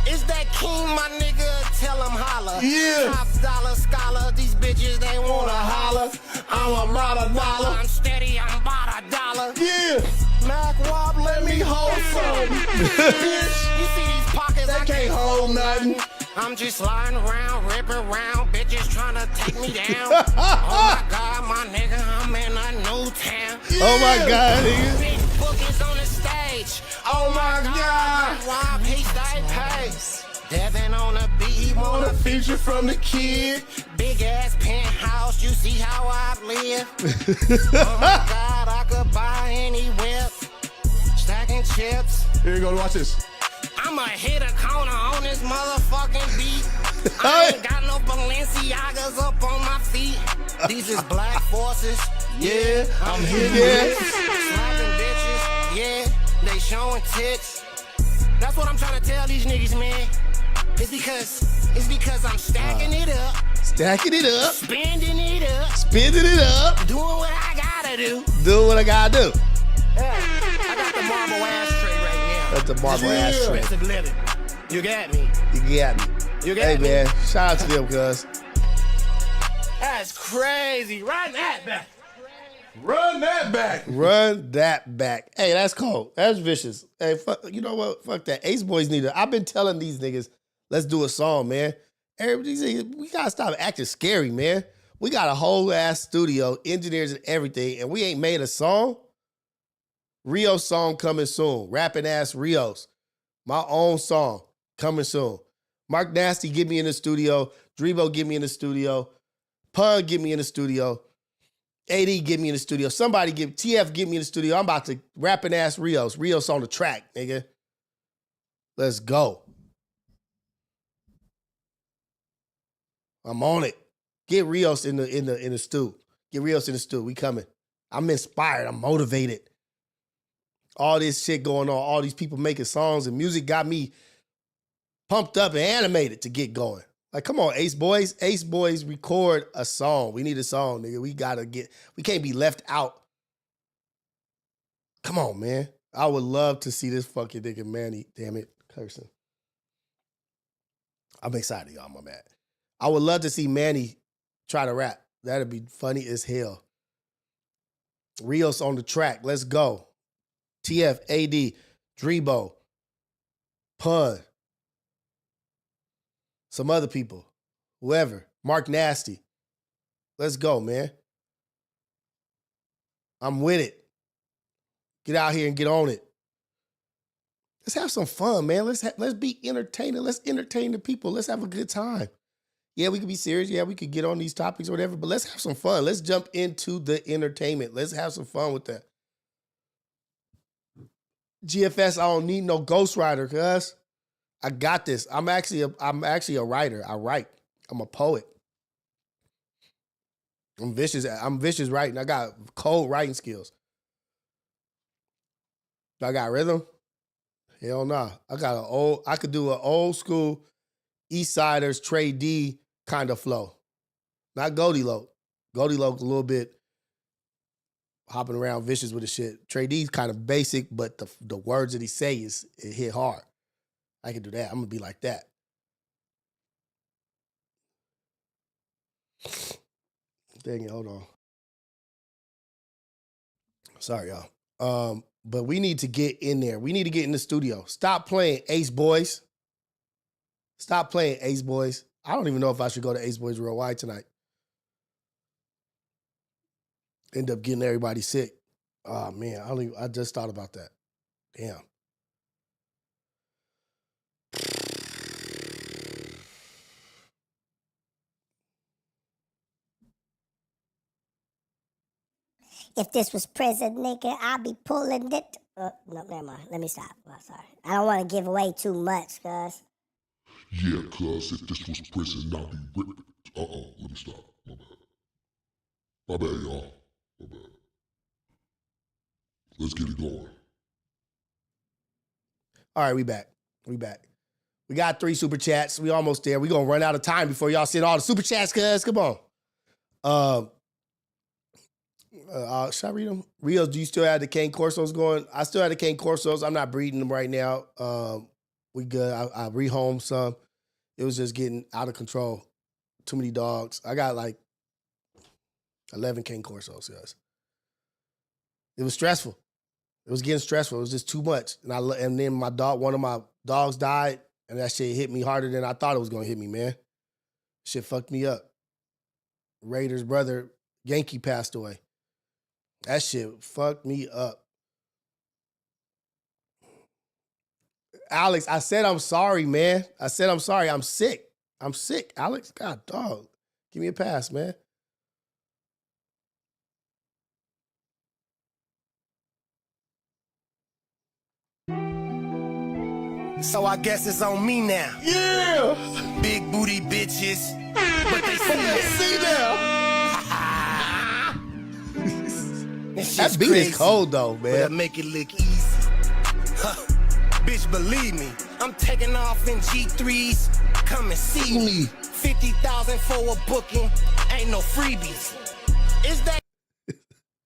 Is that King, my nigga? Tell him holla. Yeah. Top dollar scholar, these bitches, they wanna holler. I'm about $1. I'm steady, I'm about $1. Yeah. Mac Wop, let me hold some. Bitch, you see these pockets, I can't hold nothing. I'm just lying around, ripping around, bitches trying to take me down. Oh my God, my nigga, I'm in a new town. Oh my God, nigga. Big bookings on the stage. Oh my God, Wop, he stay paid. Devin on the beat, he want a feature from the kid. Big ass penthouse, you see how I live. Oh my God, I could buy any whip. Stacking chips. Here you go, watch this. I'ma hit a corner on this motherfucking beat. I ain't got no Balenciagas up on my feet. These is black forces. Yeah, I'm hitting Yeah. slapping bitches. Yeah, they showing tits. That's what I'm trying to tell these niggas, man. It's because I'm stacking it up, Stacking it up, spending it up, spinning it up, doing what I gotta do. doing what I gotta do. Yeah, I got the marble ashtray right now. That's the marble ass trick. Expensive living. You got me. You got me. You got Hey, me. man, shout out to them, cuz. That's crazy. Run that back. Run that back. Run that back. Hey, that's cold. That's vicious. Hey, fuck, you know what? Fuck that. Ace Boys need to. I've been telling these niggas, Let's do a song, man. Everybody, we gotta stop acting scary, man. We got a whole ass studio, engineers and everything, and we ain't made a song. Rios song coming soon. Rapping ass Rios. My own song coming soon. Mark Nasty, get me in the studio. Drebo, get me in the studio. Pun, get me in the studio. AD, get me in the studio. Somebody TF, get me in the studio. I'm about to rapping ass Rios. Rios on the track, nigga. Let's go. I'm on it. Get Rios in the stew. Get Rios in the stew. We coming. I'm inspired. I'm motivated. All this shit going on. All these people making songs and music got me pumped up and animated to get going. Like, come on, Ace Boys. Ace Boys, record a song. We need a song, nigga. We can't be left out. Come on, man. I would love to see this fucking nigga Manny. Damn it, cursing. I'm excited, y'all. I'm mad. I would love to see Manny try to rap. That'd be funny as hell. Rios on the track. Let's go. TF, AD, Drebo, Pun, some other people, whoever. Mark Nasty. Let's go, man. I'm with it. Get out here and get on it. Let's have some fun, man. Let's be entertaining. Let's entertain the people. Let's have a good time. Yeah, we could be serious. Yeah, we could get on these topics or whatever, but let's have some fun. Let's jump into the entertainment. Let's have some fun with that. GFS, I don't need no ghostwriter, cuz I got this. I'm actually a writer. I write. I'm a poet. I'm vicious writing. I got cold writing skills. I got rhythm? Hell nah. I could do an old school East Siders Trey D kind of flow. Not Goldie Loc. Goldie Loc a little bit hopping around vicious with the shit. Trey D's kind of basic, but the words that he say it hit hard. I can do that. I'm gonna be like that. Dang it, hold on. Sorry, y'all. But we need to get in there. We need to get in the studio. Stop playing Ace Boys. Stop playing Ace Boys. I don't even know if I should go to Ace Boys Worldwide tonight. End up getting everybody sick. Oh, man. I just thought about that. Damn. If this was prison, nigga, I'd be pulling it. No, never mind. Let me stop. Oh, sorry. I don't want to give away too much, cuz. Yeah, cuz if this was prison, I'd be ripping. Let me stop. My bad. My bad, y'all. My bad. Let's get it going. All right, we back. We got 3 super chats. We almost there. We gonna run out of time before y'all send all the super chats, cuz. Come on. Should I read them? Rios, do you still have the cane corsos going? I still have the cane corsos. I'm not breeding them right now. We good. I rehomed some. It was just getting out of control. Too many dogs. I got like 11 cane corsos, guys. It was stressful. It was getting stressful. It was just too much. And then one of my dogs died, and that shit hit me harder than I thought it was gonna hit me, man. Shit fucked me up. Raider's brother, Yankee, passed away. That shit fucked me up. Alex, I said I'm sorry, man. I said I'm sorry. I'm sick. Alex, God, dog. Give me a pass, man. So I guess it's on me now. Yeah! Big booty bitches. But they see now. That beat is cold, though, man. But I make it look easy. Bitch, believe me, I'm taking off in G3s. Come and see me. 50,000 for a booking. Ain't no freebies. Is that?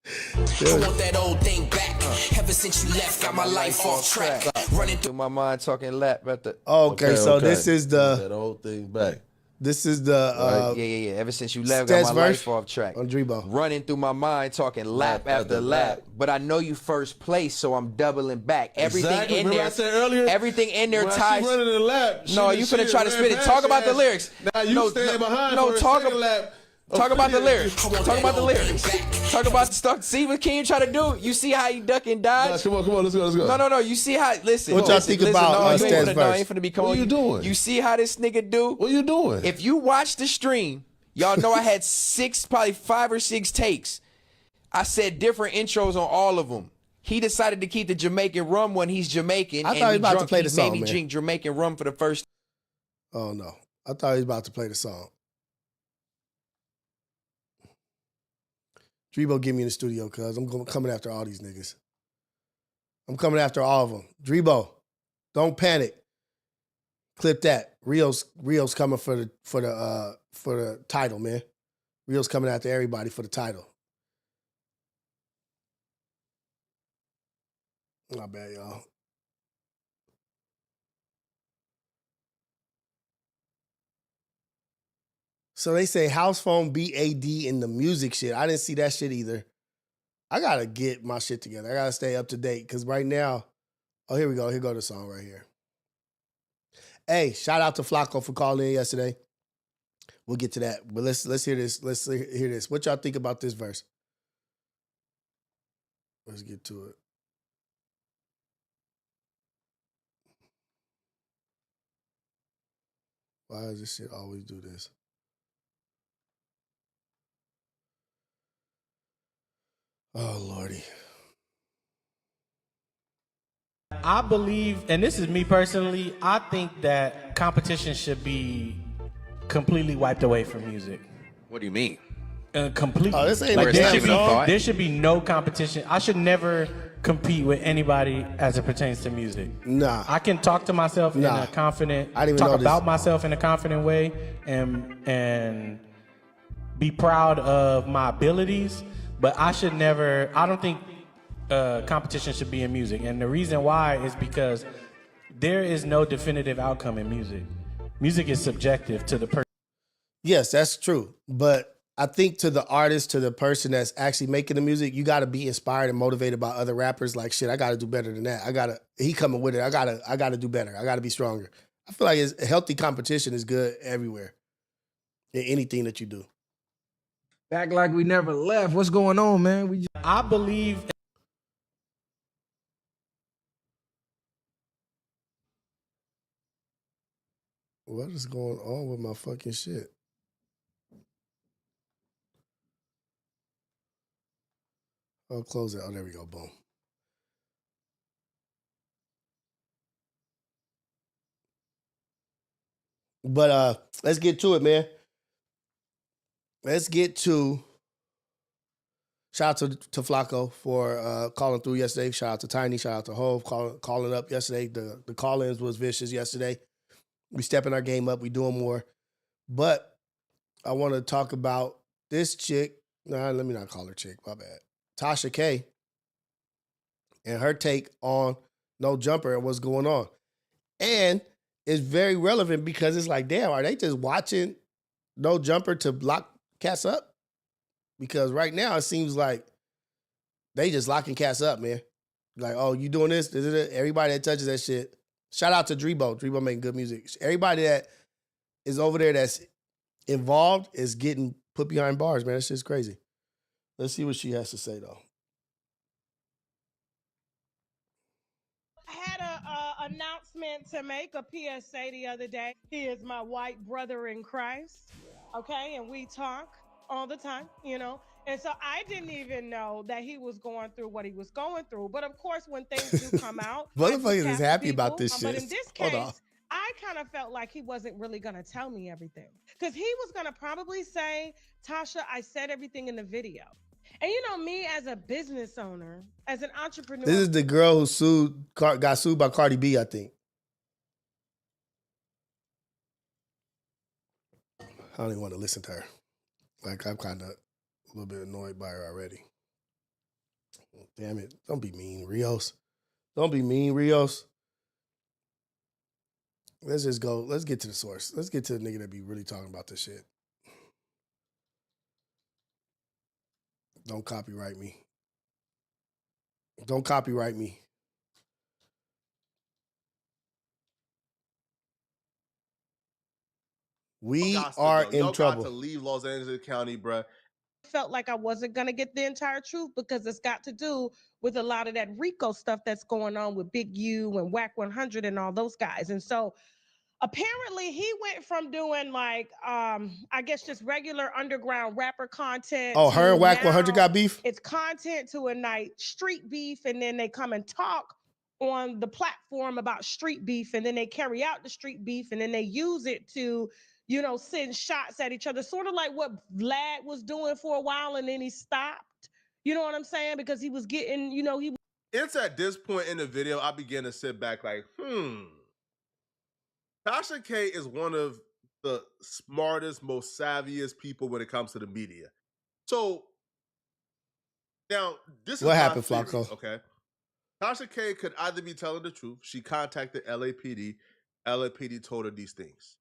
I want that old thing back. Ever since you left, got my life off track. Running through my mind, talking lap at the. Okay, so this is that old thing back. This is the yeah. Ever since you left, Stats got my verse life off track. on Drebo. Running through my mind, talking lap after lap. But I know you first place, so I'm doubling back. Everything Exactly. in Remember there. I said earlier, everything in there when ties. she running the lap. No, you finna try to spit it. Talk about the lyrics. Now you stand behind no, for talk a second lap. Talk about the lyrics. Talk about the lyrics. Talk about the stuff. See what Keem try to do? You see how he duck and dodge? Nah, come on, let's go. No. You see how? Listen. What y'all think about you Stats ain't verse? finna be What are you doing? You see how this nigga do? What you doing? If you watch the stream, y'all know I had probably 5 or 6 takes. I said different intros on all of them. He decided to keep the Jamaican rum when he's Jamaican. I thought he was about to play the song, made me man. drink Jamaican rum for the first. Oh no, I thought he was about to play the song. Drebo, get me in the studio, cuz I'm coming after all these niggas. I'm coming after all of them. Drebo, don't panic. Clip that. Rios coming for the title, man. Rios coming after everybody for the title. My bad, y'all. So they say house phone BAD in the music shit. I didn't see that shit either. I gotta get my shit together. I gotta stay up to date because right now, oh, here we go. Here go the song right here. Hey, shout out to Flaco for calling in yesterday. We'll get to that, but let's hear this. Let's hear this. What y'all think about this verse? Let's get to it. Why does this shit always do this? Oh, Lordy. I believe, and this is me personally, I think that competition should be completely wiped away from music. What do you mean? Completely. Oh, this ain't like, a damn song. there should be no competition. I should never compete with anybody as it pertains to music. Nah. I can talk to myself in a confident, I didn't even talk know about this. myself in a confident way and be proud of my abilities, but I don't think competition should be in music. And the reason why is because there is no definitive outcome in music. Music is subjective to the person. Yes, that's true. But I think to the artist, to the person that's actually making the music, you got to be inspired and motivated by other rappers. Like, shit, I got to do better than that. He coming with it. I got to do better. I got to be stronger. I feel like healthy competition is good everywhere in anything that you do. Act like we never left. What's going on, man? I believe. What is going on with my fucking shit? I'll close it. Oh, there we go. Boom. But let's get to it, man. Let's get to shout out to Flaco for calling through yesterday. Shout out to Tiny. Shout out to Hove calling up yesterday. The call-ins was vicious yesterday. We stepping our game up. We doing more. But I want to talk about this chick. Nah, let me not call her chick. My bad. Tasha K. And her take on No Jumper and what's going on. And it's very relevant because it's like, damn, are they just watching No Jumper to lock cats up? Because right now it seems like they just locking cats up, man. Like, oh, you doing this? Everybody that touches that shit. Shout out to Drebo. Drebo making good music. Everybody that is over there that's involved is getting put behind bars, man. That shit's crazy. Let's see what she has to say, though. I had a announcement to make, a PSA the other day. He is my white brother in Christ, okay? And we talk all the time, you know? And so I didn't even know that he was going through what he was going through. But of course, when things do come out, Motherfuckers is happy about this shit. But in this case, I kind of felt like he wasn't really going to tell me everything. Because he was going to probably say, Tasha, I said everything in the video. And you know, me as a business owner, as an entrepreneur. This is the girl who got sued by Cardi B, I think. I don't even want to listen to her. Like, I'm kind of a little bit annoyed by her already. Damn it. Don't be mean, Rios. Don't be mean, Rios. Let's just go. Let's get to the source. Let's get to the nigga that be really talking about this shit. Don't copyright me. Don't copyright me. We are in Y'all trouble. got to leave Los Angeles County, bruh. Felt like I wasn't going to get the entire truth because it's got to do with a lot of that Rico stuff that's going on with Big U and Whack 100 and all those guys. And so apparently he went from doing like, I guess just regular underground rapper content. Oh, her and Whack 100 got beef? It's content to a night street beef. And then they come and talk on the platform about street beef. And then they carry out the street beef and then they use it to, you know, send shots at each other, sort of like what Vlad was doing for a while, and then he stopped. You know what I'm saying? Because he was getting, you know, It's at this point in the video, I begin to sit back like, Tasha K is one of the smartest, most savviest people when it comes to the media. So, now, this is what my happened, theory, Flaco? okay? Tasha K could either be telling the truth. She contacted LAPD. LAPD told her these things.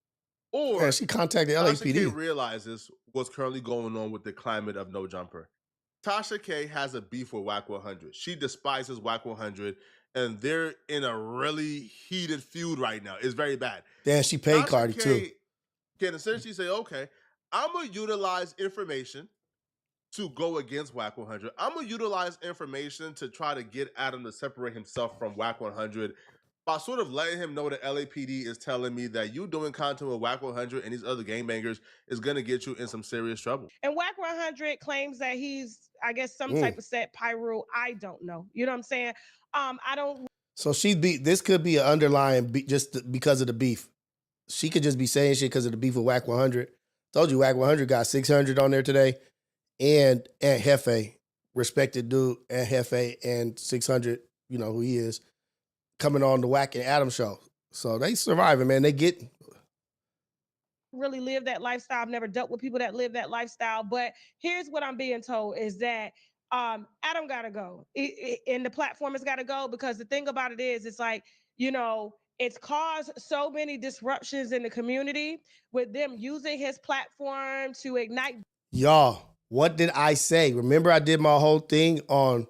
Or yeah, she contacted Tasha K LAPD. realizes what's currently going on with the climate of No Jumper. Tasha K has a beef with Whack 100. She despises Whack 100, and they're in a really heated feud right now. It's very bad. Damn, she paid Tasha Cardi K too. Can essentially say, okay, I'm going to utilize information to go against Whack 100. I'm going to utilize information to try to get Adam to separate himself from Whack 100 by sort of letting him know that LAPD is telling me that you doing content with Whack 100 and these other gangbangers is going to get you in some serious trouble. And Whack 100 claims that he's, I guess, some type of set pyro. I don't know. You know what I'm saying? I don't. So this could be an underlying just because of the beef. She could just be saying shit because of the beef with Whack 100. Told you Whack 100 got 600 on there today. And Hefe, respected dude, and Hefe and 600, you know who he is, coming on the Whack and Adam show. So they surviving, man. They get really live that lifestyle. I've never dealt with people that live that lifestyle. But here's what I'm being told is that Adam got to go. And the platform has got to go because the thing about it is, it's like, you know, it's caused so many disruptions in the community with them using his platform to ignite. Y'all, what did I say? Remember I did my whole thing on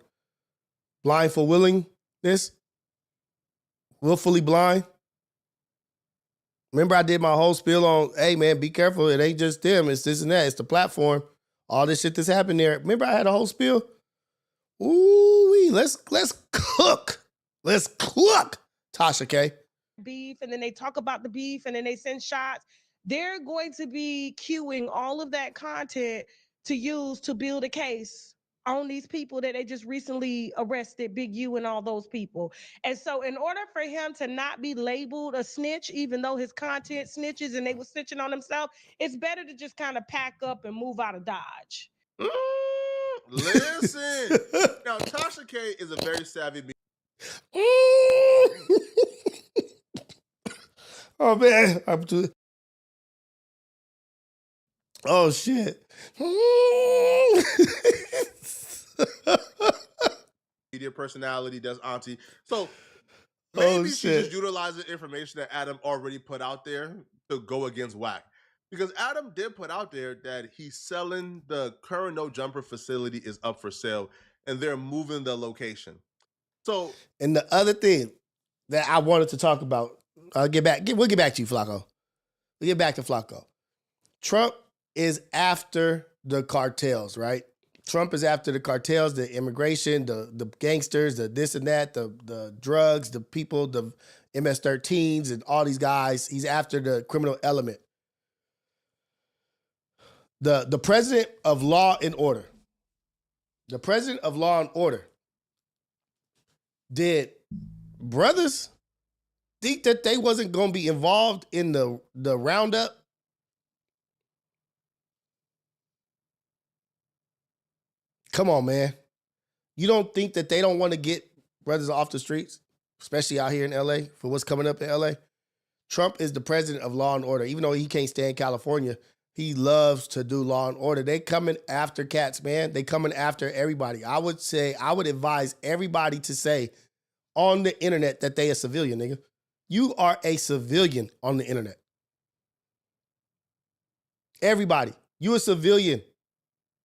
blind for willingness? Willfully blind? Remember I did my whole spiel on, hey man, be careful. It ain't just them. It's this and that. It's the platform. All this shit that's happened there. Remember I had a whole spiel? Ooh, let's cook. Let's cook, Tasha K. Beef, and then they talk about the beef, and then they send shots. They're going to be queuing all of that content to use to build a case on these people that they just recently arrested, Big U and all those people. And so in order for him to not be labeled a snitch, even though his content snitches and they were snitching on themselves, it's better to just kind of pack up and move out of Dodge. Listen. Now, Tasha K is a very savvy Oh, man. Oh, shit. media personality, does auntie. So maybe she shit. just utilizing information that Adam already put out there to go against Whack. Because Adam did put out there that he's selling the current No Jumper facility is up for sale and they're moving the location. So, and the other thing that I wanted to talk about, we'll get back to you, Flaco. We'll get back to Flaco. Trump is after the cartels, right? Trump is after the cartels, the immigration, the gangsters, the this and that, the drugs, the people, the MS-13s and all these guys. He's after the criminal element. The president of law and order. The president of law and order. Did brothers think that they wasn't going to be involved in the roundup? Come on, man. You don't think that they don't want to get brothers off the streets, especially out here in LA for what's coming up in LA? Trump is the president of law and order. Even though he can't stand California, he loves to do law and order. They coming after cats, man. They coming after everybody. I would advise everybody to say on the internet that they a civilian, nigga. You are a civilian on the internet. Everybody, you a civilian.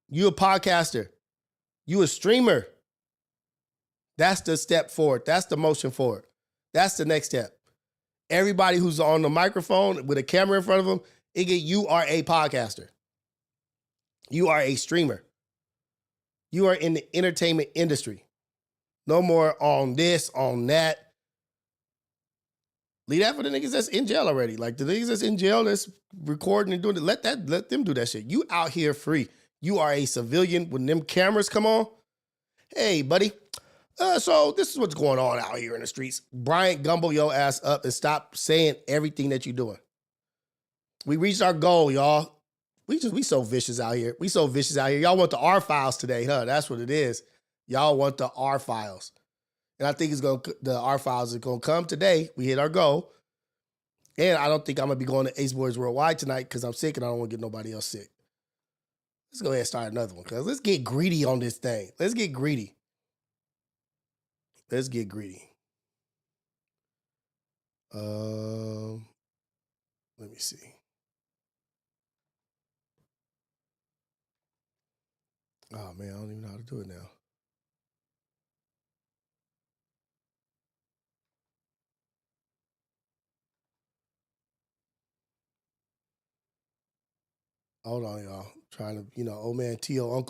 You a podcaster. You a streamer. That's the step forward. That's the motion forward. That's the next step. Everybody who's on the microphone with a camera in front of them, you are a podcaster. You are a streamer. You are in the entertainment industry. No more on this, on that. Leave that for the niggas that's in jail already. Like the niggas that's in jail that's recording and doing it. Let them do that shit. You out here free. You are a civilian. When them cameras come on, hey, buddy. So this is what's going on out here in the streets. Bryant, gumble your ass up and stop saying everything that you're doing. We reached our goal, y'all. We so vicious out here. We so vicious out here. Y'all want the R files today, huh? That's what it is. Y'all want the R files. And I think the R files is gonna come today. We hit our goal. And I don't think I'm gonna be going to Ace Boys Worldwide tonight because I'm sick and I don't want to get nobody else sick. Let's go ahead and start another one, cuz let's get greedy on this thing. Let's get greedy. Let's get greedy. Let me see. Oh man, I don't even know how to do it now. Hold on, y'all. Trying to, old man Tio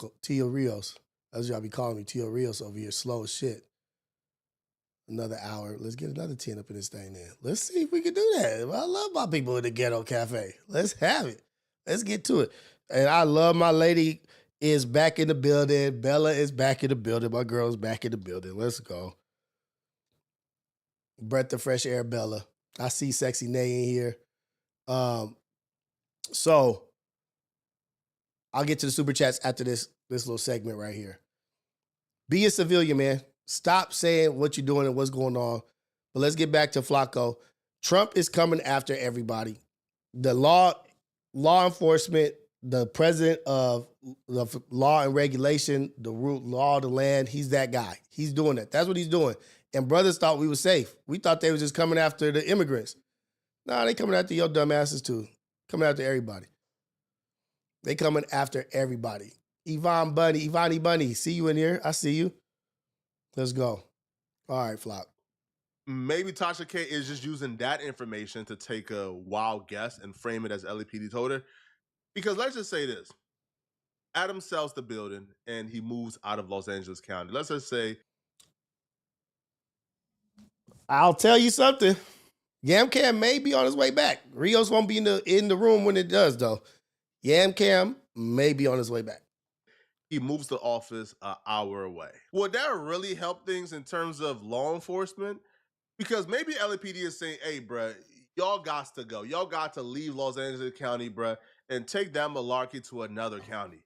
Rios. That's what y'all be calling me, Tio Rios over here, slow as shit. Another hour. Let's get another 10 up in this thing then. Let's see if we can do that. I love my people in the Ghetto Cafe. Let's have it. Let's get to it. And I love my lady is back in the building. Bella is back in the building. My girl is back in the building. Let's go. Breath of fresh air, Bella. I see Sexy Nay in here. So I'll get to the super chats after this little segment right here. Be a civilian, man. Stop saying what you're doing and what's going on. But let's get back to Flaco. Trump is coming after everybody. The law enforcement, the president of the law and regulation, the law of the land, he's that guy. He's doing that. That's what he's doing. And brothers thought we were safe. We thought they was just coming after the immigrants. Nah, they coming after your dumb asses too. Coming after everybody. They coming after everybody. Ivani Bunny, see you in here. I see you. Let's go. All right, Flock. Maybe Tasha K is just using that information to take a wild guess and frame it as LAPD told her. Because let's just say this. Adam sells the building and he moves out of Los Angeles County. Let's just say. I'll tell you something. Yamcam may be on his way back. Rios won't be in the room when it does, though. Yamcam may be on his way back. He moves the office an hour away. Would that really help things in terms of law enforcement? Because maybe LAPD is saying, hey, bruh, y'all got to go. Y'all got to leave Los Angeles County, bruh, and take that malarkey to another county.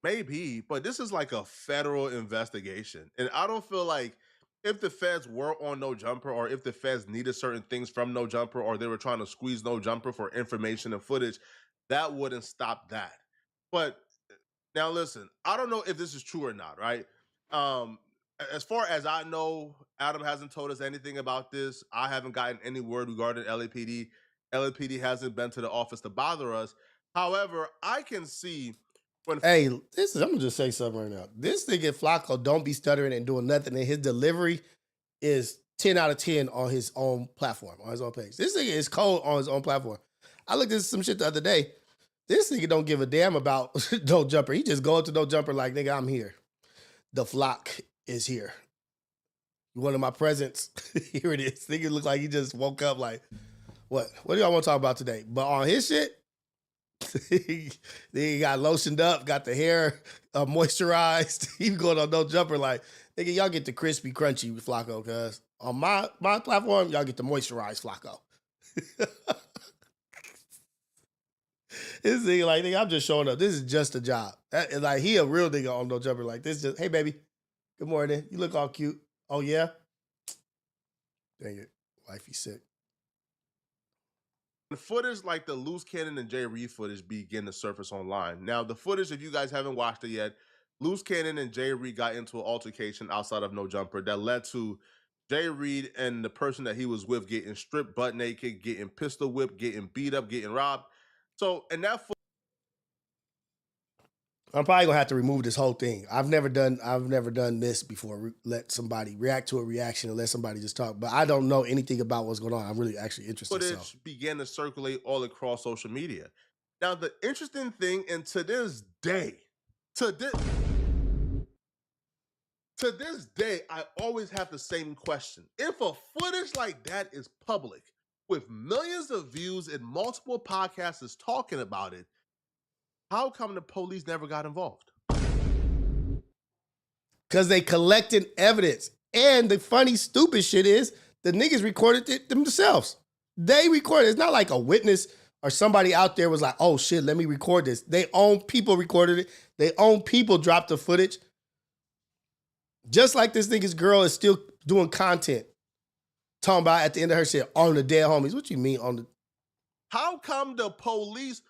Maybe, but this is like a federal investigation. And I don't feel like if the feds were on No Jumper or if the feds needed certain things from No Jumper or they were trying to squeeze No Jumper for information and footage, that wouldn't stop that. But now listen, I don't know if this is true or not, right? As far as I know, Adam hasn't told us anything about this. I haven't gotten any word regarding LAPD. LAPD hasn't been to the office to bother us. However, I can see when... Hey, I'm going to just say something right now. This nigga Flaco don't be stuttering and doing nothing, and his delivery is 10 out of 10 on his own platform, on his own page. This nigga is cold on his own platform. I looked at some shit the other day. This nigga don't give a damn about No Jumper. He just go up to No Jumper like, nigga, I'm here. The flock is here. One of my presents. Here it is. Nigga look like he just woke up like, what? What do y'all want to talk about today? But on his shit, he got lotioned up, got the hair moisturized. He going on No Jumper like, nigga, y'all get the crispy, crunchy with Flaco, cuz. On my platform, y'all get the moisturized Flaco. This nigga like, nigga, I'm just showing up. This is just a job. Like, he a real nigga on No Jumper. Like, this just, hey, baby, good morning. You look all cute. Oh, yeah? Dang it. Wifey sick. The footage like the Loose Cannon and Jay Reed footage begin to surface online. Now, the footage, if you guys haven't watched it yet, Loose Cannon and Jay Reed got into an altercation outside of No Jumper that led to Jay Reed and the person that he was with getting stripped butt naked, getting pistol whipped, getting beat up, getting robbed. So, and that I'm probably gonna have to remove this whole thing. I've never done this before. Let somebody react to a reaction and let somebody just talk. But I don't know anything about what's going on. I'm really actually interested. footage began to circulate all across social media. Now, the interesting thing, and to this day, I always have the same question. If a footage like that is public, with millions of views and multiple podcasts talking about it, how come the police never got involved? Because they collected evidence. And the funny, stupid shit is the niggas recorded it themselves. They recorded. It's not like a witness or somebody out there was like, oh shit, let me record this. They own people recorded it. They own people dropped the footage. Just like this nigga's girl is still doing content. Talking about at the end of her shit, on the dead homies. What you mean on the... How come the police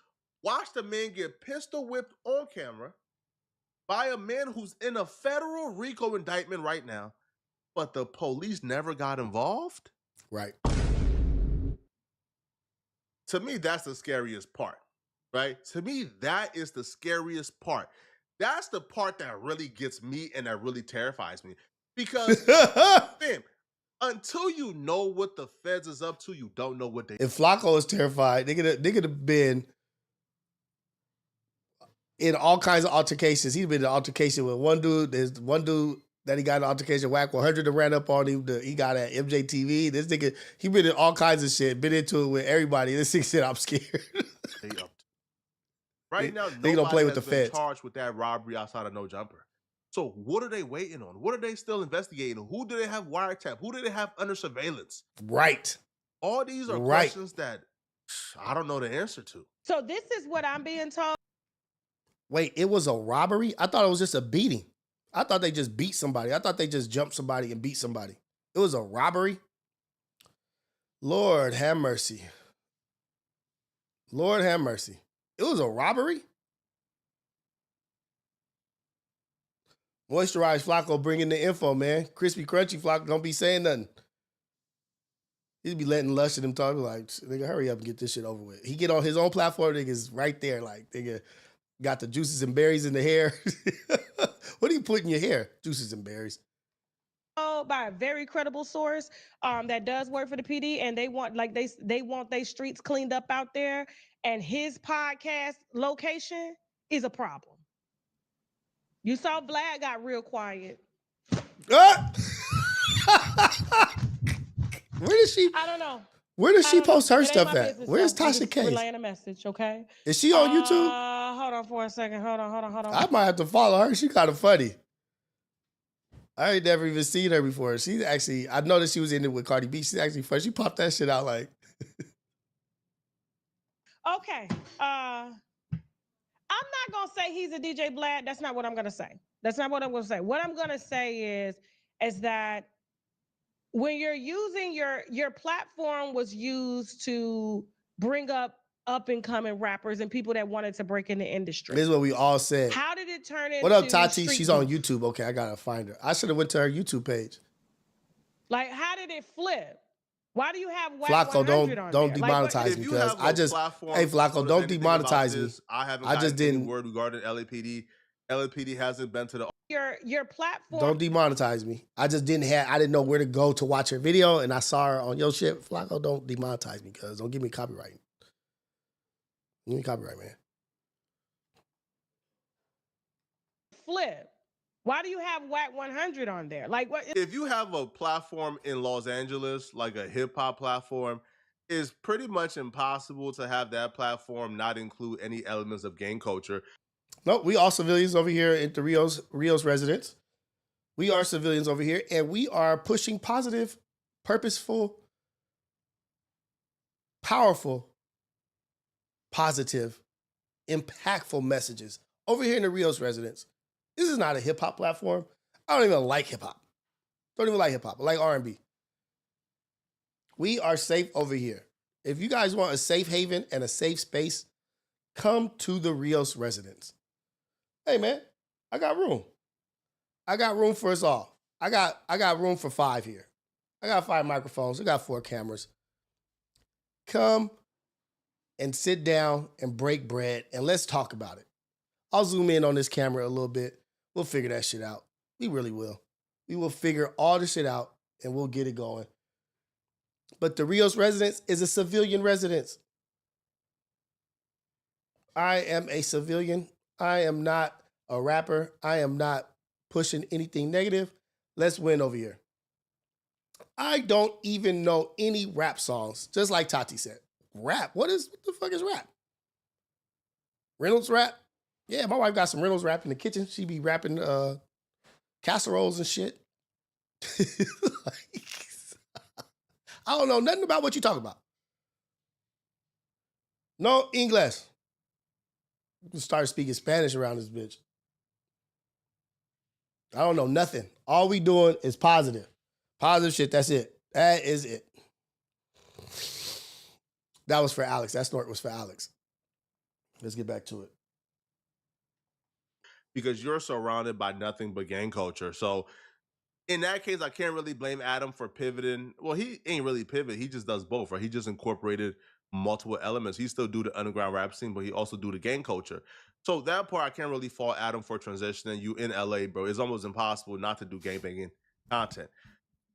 watched a man get pistol whipped on camera by a man who's in a federal RICO indictment right now, but the police never got involved? Right. To me, that's the scariest part, right? To me, that is the scariest part. That's the part that really gets me and that really terrifies me. Because, fam, until you know what the feds is up to, you don't know what they... If Flaco is terrified, they could have been in all kinds of altercations. He's been in an altercation with one dude. There's one dude that he got an altercation, whack 100 and ran up on him. He got at MJTV. This nigga, he been in all kinds of shit, been into it with everybody. This nigga said, I'm scared. Right now, they don't play with the has been feds. Charged with that robbery outside of No Jumper. So what are they waiting on? What are they still investigating? Who do they have wiretap? Who do they have under surveillance? Right. All these are questions that I don't know the answer to. So this is what I'm being told. Wait, it was a robbery? I thought it was just a beating. I thought they just beat somebody. I thought they just jumped somebody and beat somebody. It was a robbery? Lord have mercy. Lord have mercy. It was a robbery? Moisturized Flaco bringing the info, man. Crispy, crunchy Flaco don't be saying nothing. He'd be letting Lush and them talk like, nigga, hurry up and get this shit over with. He get on his own platform, nigga's right there. Like, nigga, got the juices and berries in the hair. What do you put in your hair? Juices and berries. By a very credible source that does work for the PD, and they want they want their streets cleaned up out there, and his podcast location is a problem. You saw Vlad got real quiet. Where did she? I don't know. Where does she post her It ain't stuff my at? business, Where's so I'm Tasha just K? relaying a message, okay? Is she on YouTube? Hold on for a second. Hold on. I might have to follow her. She kind of funny. I ain't never even seen her before. She's actually, I noticed she was in it with Cardi B. She's actually funny. She popped that shit out like. Okay. I'm not gonna say he's a DJ Vlad. That's not what I'm gonna say. That's not what I'm gonna say. What I'm gonna say is that when you're using your platform was used to bring up and coming rappers and people that wanted to break in the industry. This is what we all said. How did it turn into? What up, Tati? street She's on beef? YouTube. Okay, I gotta find her. I should have went to her YouTube page. Like, how did it flip? Why do you have Flaco, don't demonetize me, because I just, hey Flaco, don't demonetize me. I haven't. I just didn't. Word regarding LAPD. LAPD hasn't been to the. Your platform. Don't demonetize me. I just didn't have. I didn't know where to go to watch her video, and I saw her on your shit. Flaco, don't demonetize me, cuz don't give me copyright. Give me copyright, man. Flip. Why do you have WAC 100 on there? Like, what? If you have a platform in Los Angeles, like a hip hop platform, it's pretty much impossible to have that platform not include any elements of gang culture. No, we all civilians over here at the Rios residence. We are civilians over here, and we are pushing positive, purposeful, powerful, positive, impactful messages over here in the Rios residence. This is not a hip hop platform. I don't even like hip hop. Don't even like hip hop. I like R&B. We are safe over here. If you guys want a safe haven and a safe space, come to the Rios residence. Hey man, I got room. I got room for us all. I got room for 5 here. I got 5 microphones. I got 4 cameras. Come and sit down and break bread and let's talk about it. I'll zoom in on this camera a little bit. We'll figure that shit out. We really will. We will figure all this shit out and we'll get it going. But the Rios residence is a civilian residence. I am a civilian. I am not a rapper. I am not pushing anything negative. Let's win over here. I don't even know any rap songs, just like Tati said. Rap? What the fuck is rap? Reynolds rap? Yeah, my wife got some Reynolds rap in the kitchen. She be rapping casseroles and shit. I don't know nothing about what you talking about. No English. You start speaking Spanish around this bitch. I don't know nothing. All we doing is positive. Positive shit, that's it. That is it. That was for Alex. That snort was for Alex. Let's get back to it. Because you're surrounded by nothing but gang culture. So in that case, I can't really blame Adam for pivoting. Well, he ain't really pivot. He just does both, right? He just incorporated multiple elements. He still do the underground rap scene, but he also do the gang culture. So that part, I can't really fault Adam for transitioning. You in LA, bro. It's almost impossible not to do gangbanging content.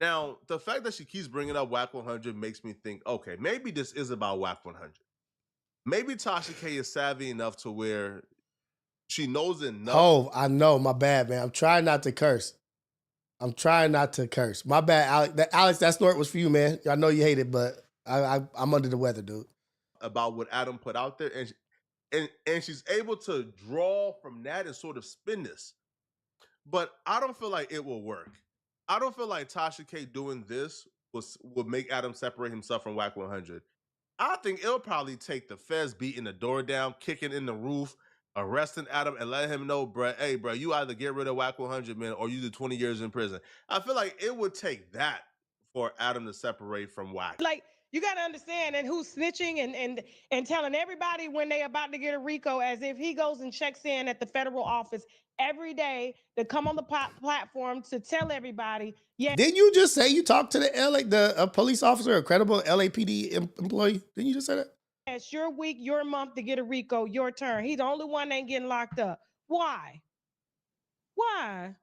Now, the fact that she keeps bringing up Whack 100 makes me think, okay, maybe this is about Whack 100. Maybe Tasha K is savvy enough to where she knows enough. Oh, I know. My bad, man. I'm trying not to curse. My bad, Alex. That snort was for you, man. I know you hate it, but I'm under the weather, dude. About what Adam put out there, and she's able to draw from that and sort of spin this. But I don't feel like it will work. I don't feel like Tasha K doing this will make Adam separate himself from Whack 100. I think it'll probably take the feds beating the door down, kicking in the roof, arresting Adam, and letting him know, bruh, hey, bruh, you either get rid of Whack 100, man, or you do 20 years in prison. I feel like it would take that for Adam to separate from Whack. Like, you got to understand, and who's snitching and telling everybody when they about to get a RICO, as if he goes and checks in at the federal office every day to come on the platform to tell everybody. Yeah. Didn't you just say you talked to the police officer, a credible LAPD employee? Didn't you just say that? It's your week, your month to get a RICO, your turn. He's the only one that ain't getting locked up. Why? Why?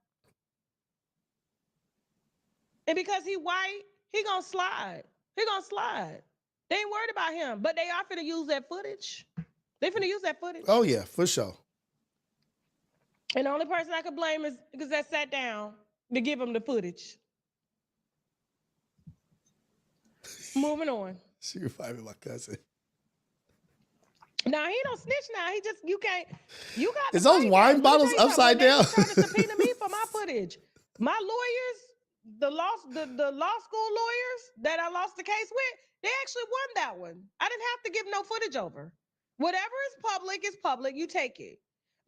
And because he white, he gonna slide. He gonna slide. They ain't worried about him, but they are finna use that footage. They finna use that footage. Oh yeah, for sure. And the only person I could blame is because that sat down to give him the footage. Moving on. She revived my cousin. Now he don't snitch. Now he just you got. Is those wine bottles upside down? Trying to subpoena me for my footage. My lawyers, the law school lawyers that I lost the case with, they actually won that one. I didn't have to give no footage over. Whatever is public. You take it.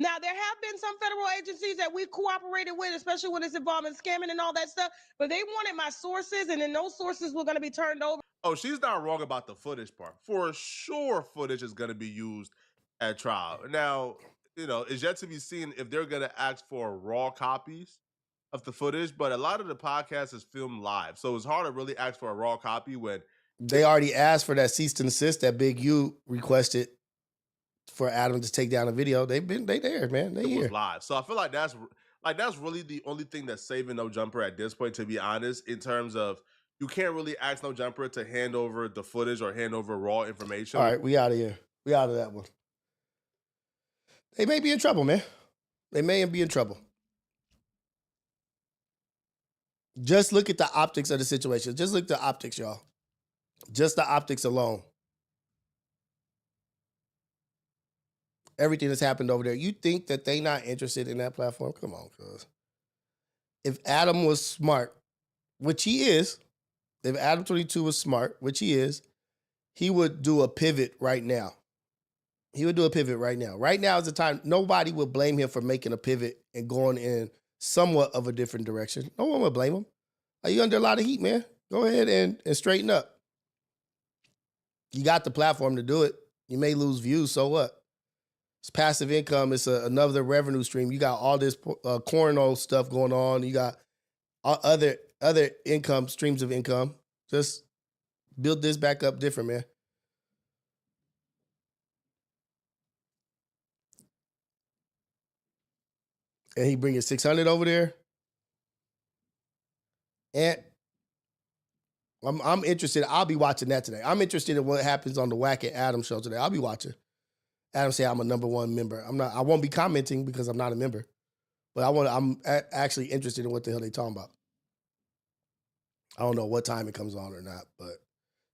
Now, there have been some federal agencies that we cooperated with, especially when it's involving scamming and all that stuff, but they wanted my sources, and then those sources were going to be turned over. Oh, she's not wrong about the footage part. For sure, footage is going to be used at trial. Now, it's yet to be seen if they're going to ask for raw copies of the footage, but a lot of the podcast is filmed live, so it's hard to really ask for a raw copy when they already asked for that cease and desist that Big U requested for Adam to take down a video. They there, man. They here. Was live. So I feel like that's really the only thing that's saving No Jumper at this point, to be honest, in terms of you can't really ask No Jumper to hand over the footage or hand over raw information. All right, we out of here. We out of that one. They may be in trouble, man. They may be in trouble. Just look at the optics of the situation. Just look at the optics, y'all. Just the optics alone. Everything that's happened over there. You think that they not interested in that platform? Come on, cuz. If Adam was smart, which he is, if Adam22 was smart, which he is, he would do a pivot right now. He would do a pivot right now. Right now is the time. Nobody would blame him for making a pivot and going in somewhat of a different direction. No one would blame him. Are you under a lot of heat, man? Go ahead and straighten up. You got the platform to do it. You may lose views, so what? It's passive income. It's another revenue stream. You got all this corno stuff going on. You got other other income, streams of income. Just build this back up different, man. And he bringing 600 over there. And I'm interested. I'll be watching that today. I'm interested in what happens on the Whack and Adam show today. I'll be watching. Adam say I'm a #1 member. I won't be commenting because I'm not a member. But I'm actually interested in what the hell they talking about. I don't know what time it comes on or not, but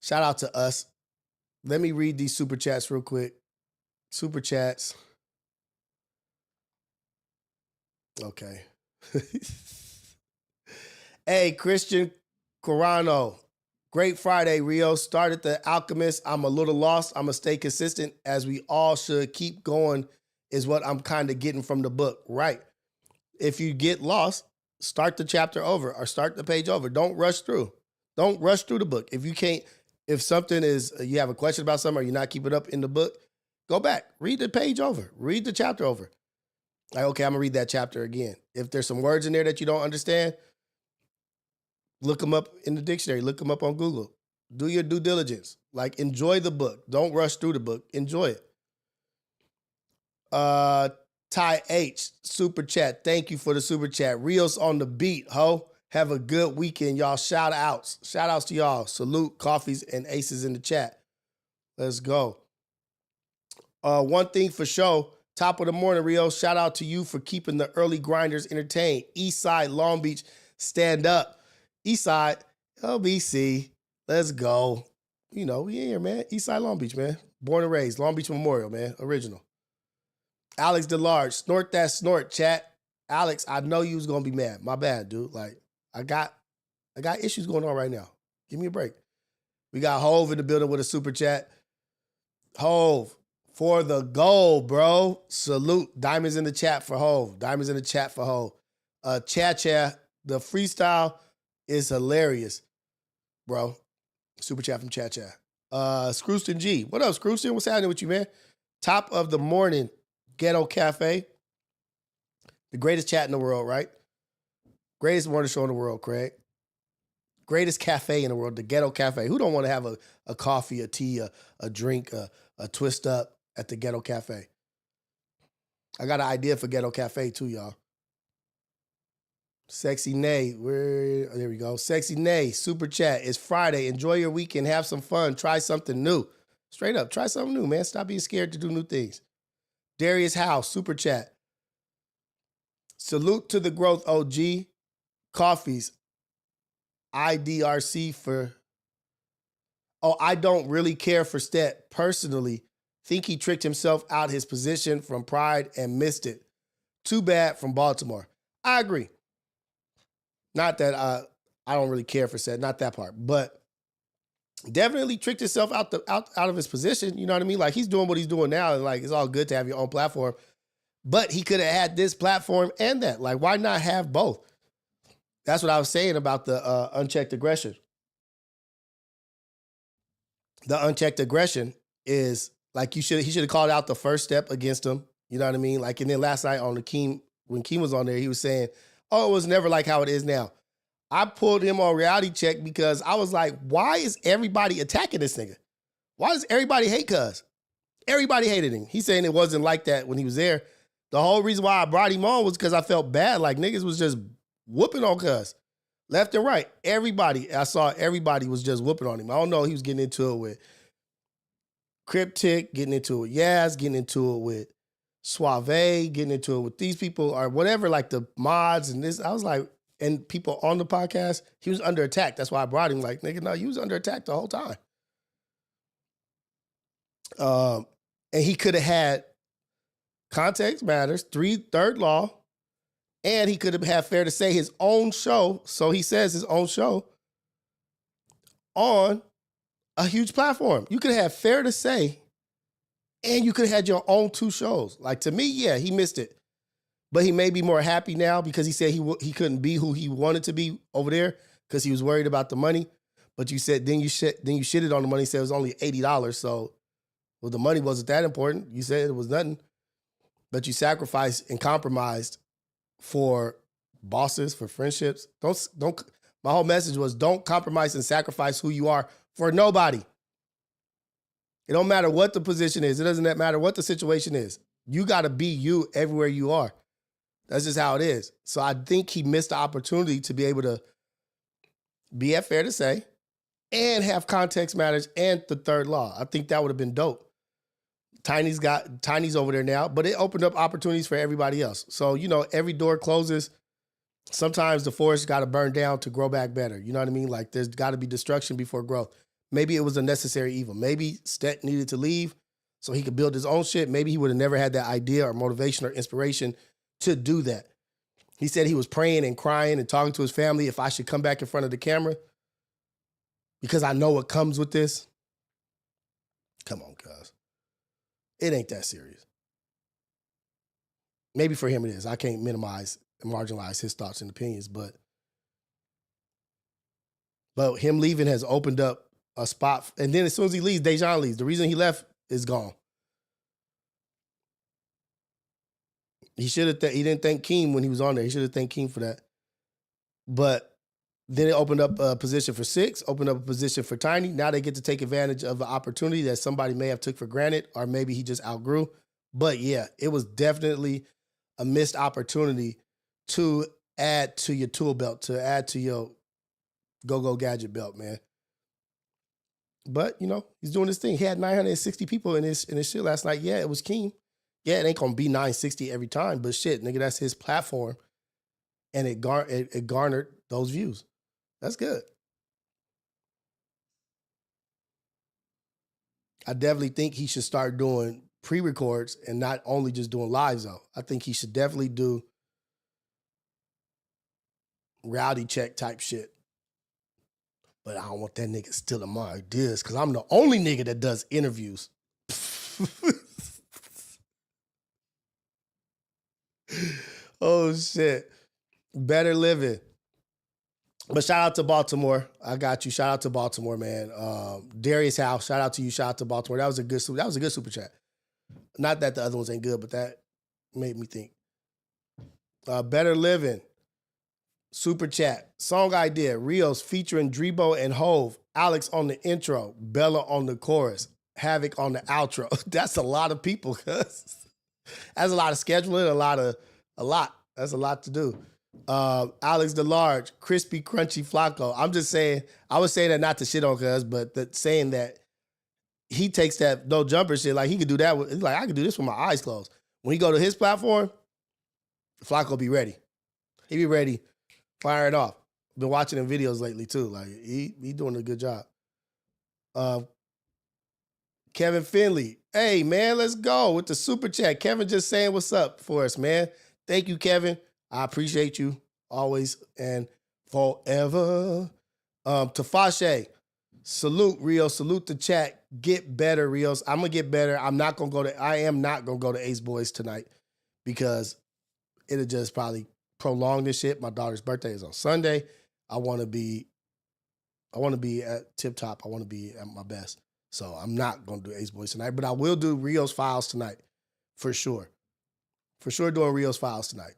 shout out to us. Let me read these super chats real quick. Super chats. Okay. Hey, Christian Corano. Great Friday, Rios. Started The Alchemist. I'm a little lost. I'm going to stay consistent as we all should. Keep going is what I'm kind of getting from the book. Right. If you get lost, start the chapter over or start the page over. Don't rush through. Don't rush through the book. If you can't, if something is, you have a question about something or you're not keeping up in the book, go back. Read the page over. Read the chapter over. Like, okay, I'm going to read that chapter again. If there's some words in there that you don't understand, look them up in the dictionary. Look them up on Google. Do your due diligence. Like, enjoy the book. Don't rush through the book. Enjoy it. Ty H, super chat. Thank you for the super chat. Rios on the beat, ho. Have a good weekend, y'all. Shout outs. Shout outs to y'all. Salute, coffees, and aces in the chat. Let's go. One thing for sure. Top of the morning, Rios. Shout out to you for keeping the early grinders entertained. Eastside, Long Beach, stand up. Eastside, LBC, let's go. You know, we in here, man. Eastside, Long Beach, man. Born and raised. Long Beach Memorial, man. Original. Alex DeLarge, snort that snort, chat. Alex, I know you was going to be mad. My bad, dude. Like, I got issues going on right now. Give me a break. We got Hove in the building with a super chat. Hove, for the goal, bro. Salute. Diamonds in the chat for Hove. Diamonds in the chat for Hove. Cha, the freestyle is hilarious, bro. Super chat from Cha. Scrooston G. What up, Scrooston? What's happening with you, man? Top of the morning, Ghetto Cafe. The greatest chat in the world, right? Greatest morning show in the world, Craig. Greatest cafe in the world, the Ghetto Cafe. Who don't want to have a coffee, a tea, a drink, a twist up at the Ghetto Cafe? I got an idea for Ghetto Cafe too, y'all. Sexy Nay, there we go. Sexy Nay, super chat. It's Friday. Enjoy your weekend. Have some fun. Try something new. Straight up, try something new, man. Stop being scared to do new things. Darius House, super chat. Salute to the growth, OG. Coffees. IDRC for... Oh, I don't really care for Stat personally. Think he tricked himself out his position from pride and missed it. Too bad from Baltimore. I agree. Not that I don't really care for Stat, not that part, but definitely tricked himself out of his position. You know what I mean? Like, he's doing what he's doing now, and like, it's all good to have your own platform. But he could have had this platform and that. Like, why not have both? That's what I was saying about the unchecked aggression. The unchecked aggression is like, he should have called out the first step against him. You know what I mean? Like, and then last night on the Keem, when Keem was on there, he was saying, oh, it was never like how it is now. I pulled him on reality check because I was like, why is everybody attacking this nigga? Why does everybody hate Cuz? Everybody hated him. He's saying it wasn't like that when he was there. The whole reason why I brought him on was because I felt bad. Like, niggas was just whooping on Cuz. Left and right. I saw everybody was just whooping on him. I don't know, he was getting into it with Cryptic, getting into it with Yaz, getting into it with Suave, getting into it with these people or whatever, like the mods and this. I was like, and people on the podcast, he was under attack. That's why I brought him. Like, nigga, no, he was under attack the whole time. And he could have had context matters, third law, and he could have had Fair to Say his own show. So he says his own show on a huge platform. You could have had Fair to Say, and you could have had your own 2 shows. Like, to me, yeah, he missed it. But he may be more happy now because he said he couldn't be who he wanted to be over there because he was worried about the money. But you said then you shitted on the money. You said it was only $80. So, well, the money wasn't that important. You said it was nothing. But you sacrificed and compromised for bosses, for friendships. Don't My whole message was don't compromise and sacrifice who you are for nobody. It don't matter what the position is. It doesn't matter what the situation is. You got to be you everywhere you are. That's just how it is. So I think he missed the opportunity to be able to be at Fair to Say and have context matters and the third law. I think that would have been dope. Tiny's over there now, but it opened up opportunities for everybody else. So, every door closes. Sometimes the forest got to burn down to grow back better. You know what I mean? Like there's got to be destruction before growth. Maybe it was a necessary evil. Maybe Stet needed to leave so he could build his own shit. Maybe he would have never had that idea or motivation or inspiration to do that. He said he was praying and crying and talking to his family if I should come back in front of the camera because I know what comes with this. Come on, cuz. It ain't that serious. Maybe for him it is. I can't minimize and marginalize his thoughts and opinions, but him leaving has opened up a spot. And then as soon as he leaves, Dejan leaves. The reason he left is gone. He didn't thank Keem when he was on there. He should have thanked Keem for that. But then it opened up a position for Six, opened up a position for Tiny. Now they get to take advantage of an opportunity that somebody may have took for granted, or maybe he just outgrew. But yeah, it was definitely a missed opportunity to add to your tool belt, to add to your go-go gadget belt, man. But, he's doing his thing. He had 960 people in his shit last night. Yeah, it was Keem. Yeah, it ain't going to be 960 every time, but shit, nigga, that's his platform. And it garnered those views. That's good. I definitely think he should start doing pre-records and not only just doing lives, though. I think he should definitely do reality check type shit. But I don't want that nigga stealing my ideas because I'm the only nigga that does interviews. Oh, shit. Better living. But shout out to Baltimore. I got you. Shout out to Baltimore, man. Darius House, shout out to you. Shout out to Baltimore. That was a good super chat. Not that the other ones ain't good, but that made me think. Better living. Super chat. Song idea. Rios featuring Drebo and Hove. Alex on the intro. Bella on the chorus. Havoc on the outro. That's a lot of people, cuz. That's a lot of scheduling, a lot. That's a lot to do. Alex the Large, crispy, crunchy Flaco. I'm just saying, I was saying that not to shit on cuz, but saying that he takes that no jumper shit, like he could do that. He's like, I could do this with my eyes closed. When he go to his platform, Flaco be ready. He be ready, fire it off. Been watching him videos lately too. Like he doing a good job. Kevin Finley. Hey, man, let's go with the super chat. Kevin just saying what's up for us, man. Thank you, Kevin. I appreciate you always and forever. Tafashe, salute, Rios. Salute the chat. Get better, Rios. I'm going to get better. I am not going to go to Ace Boys tonight because it'll just probably prolong this shit. My daughter's birthday is on Sunday. I want to be at tip top. I want to be at my best. So I'm not going to do Ace Boys tonight, but I will do Rios Files tonight for sure. For sure doing Rios Files tonight.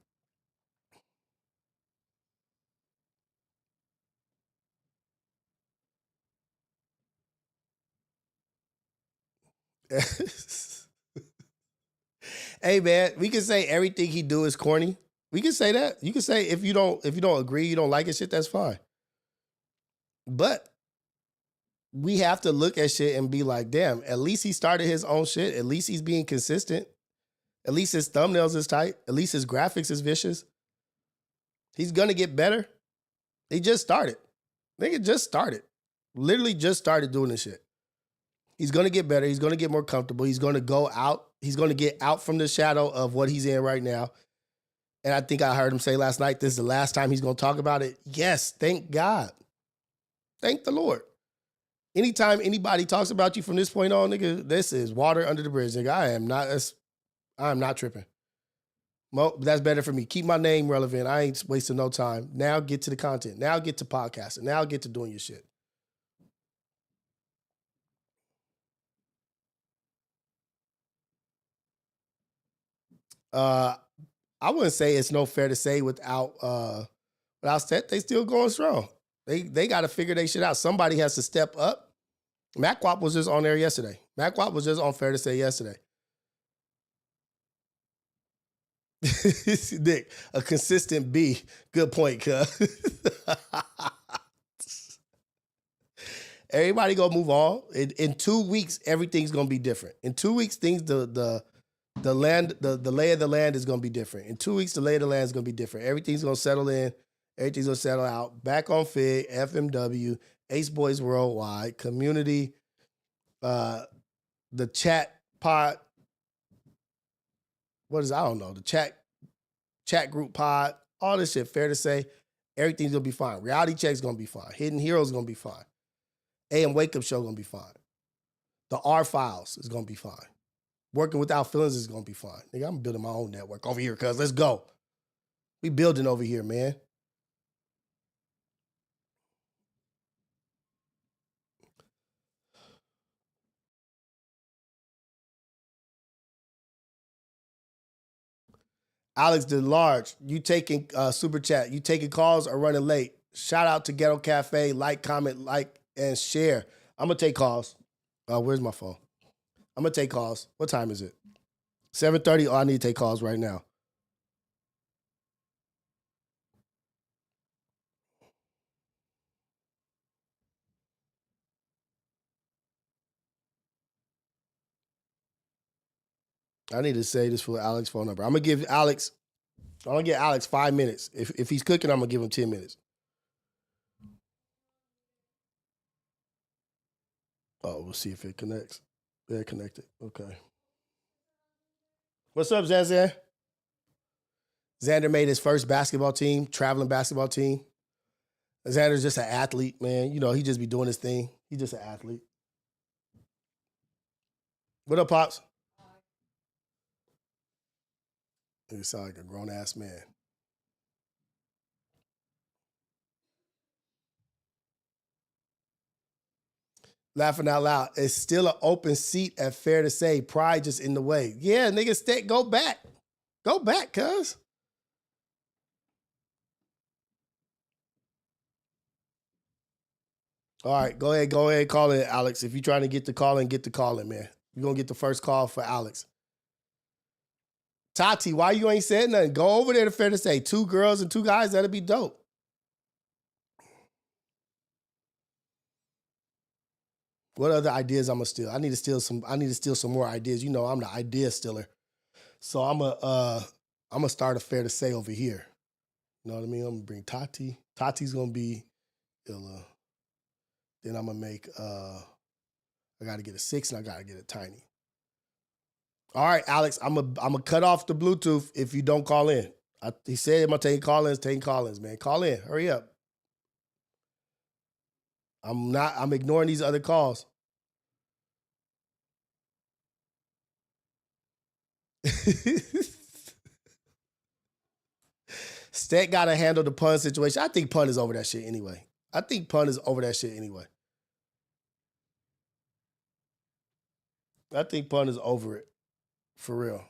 Hey man, we can say everything he do is corny. We can say that. You can say if you don't agree, you don't like his shit, that's fine. But we have to look at shit and be like, damn, at least he started his own shit. At least he's being consistent. At least his thumbnails is tight. At least his graphics is vicious. He's gonna get better. He just started. Nigga just started. Literally just started doing this shit. He's gonna get better. He's gonna get more comfortable. He's gonna go out. He's gonna get out from the shadow of what he's in right now. And I think I heard him say last night, this is the last time he's gonna talk about it. Yes, thank God. Thank the Lord. Anytime anybody talks about you from this point on, nigga, this is water under the bridge, nigga. I am not tripping. That's better for me. Keep my name relevant. I ain't wasting no time. Now get to the content. Now get to podcasting. Now get to doing your shit. I wouldn't say it's no fair to say without Stat, they still going strong. They got to figure their shit out. Somebody has to step up. MacWop was just on there yesterday. MacWop was just on Fair to Say yesterday. Nick, a consistent B. Good point, cuz. Everybody gonna move on. In 2 weeks, everything's gonna be different. In 2 weeks, things the land, the lay of the land is gonna be different. In 2 weeks, the lay of the land is gonna be different. Everything's gonna settle in. Everything's gonna settle out. Back on Fig, FMW, Ace Boys Worldwide, Community, the chat pod. What is, I don't know, the chat group pod, all this shit, Fair to Say, everything's gonna be fine. Reality Check's gonna be fine. Hidden Heroes gonna be fine. AM Wake Up Show gonna be fine. The R Files is gonna be fine. Working Without Feelings is gonna be fine. Nigga, I'm building my own network over here, cuz let's go. We building over here, man. Alex DeLarge, you taking super chat, you taking calls or running late. Shout out to Ghetto Cafe, like, comment, like, and share. I'm gonna take calls. Where's my phone? I'm gonna take calls. What time is it? 7:30. Oh, I need to take calls right now. I need to say this for Alex's phone number. I'm gonna give Alex 5 minutes. If he's cooking, I'm gonna give him 10 minutes. Oh, we'll see if it connects. Yeah, it connected. Okay. What's up, Xander? Xander made his first basketball team, traveling basketball team. Xander's just an athlete, man. You know, he just be doing his thing. He's just an athlete. What up, Pops? You sound like a grown-ass man. Laughing out loud. It's still an open seat at Fair to Say. Pride just in the way. Yeah, nigga, go back. Go back, cuz. All right, go ahead, call in, Alex. If you're trying to get the call in, man. You're going to get the first call for Alex. Tati, why you ain't said nothing? Go over there to Fair to Say. 2 girls and 2 guys, that'd be dope. What other ideas I'm gonna steal? I need to steal some more ideas. You know, I'm the idea stealer. So I'm gonna start a Fair to Say over here. You know what I mean? I'm gonna bring Tati. Tati's gonna be Illa. Then I'm gonna make I gotta get a 6 and I gotta get a tiny. All right, Alex, I'm gonna cut off the Bluetooth if you don't call in. He said I'm taking call-ins, man. Call in, hurry up. I'm ignoring these other calls. Stat gotta handle the pun situation. I think pun is over that shit anyway. I think pun is over that shit anyway. I think pun is over it. For real.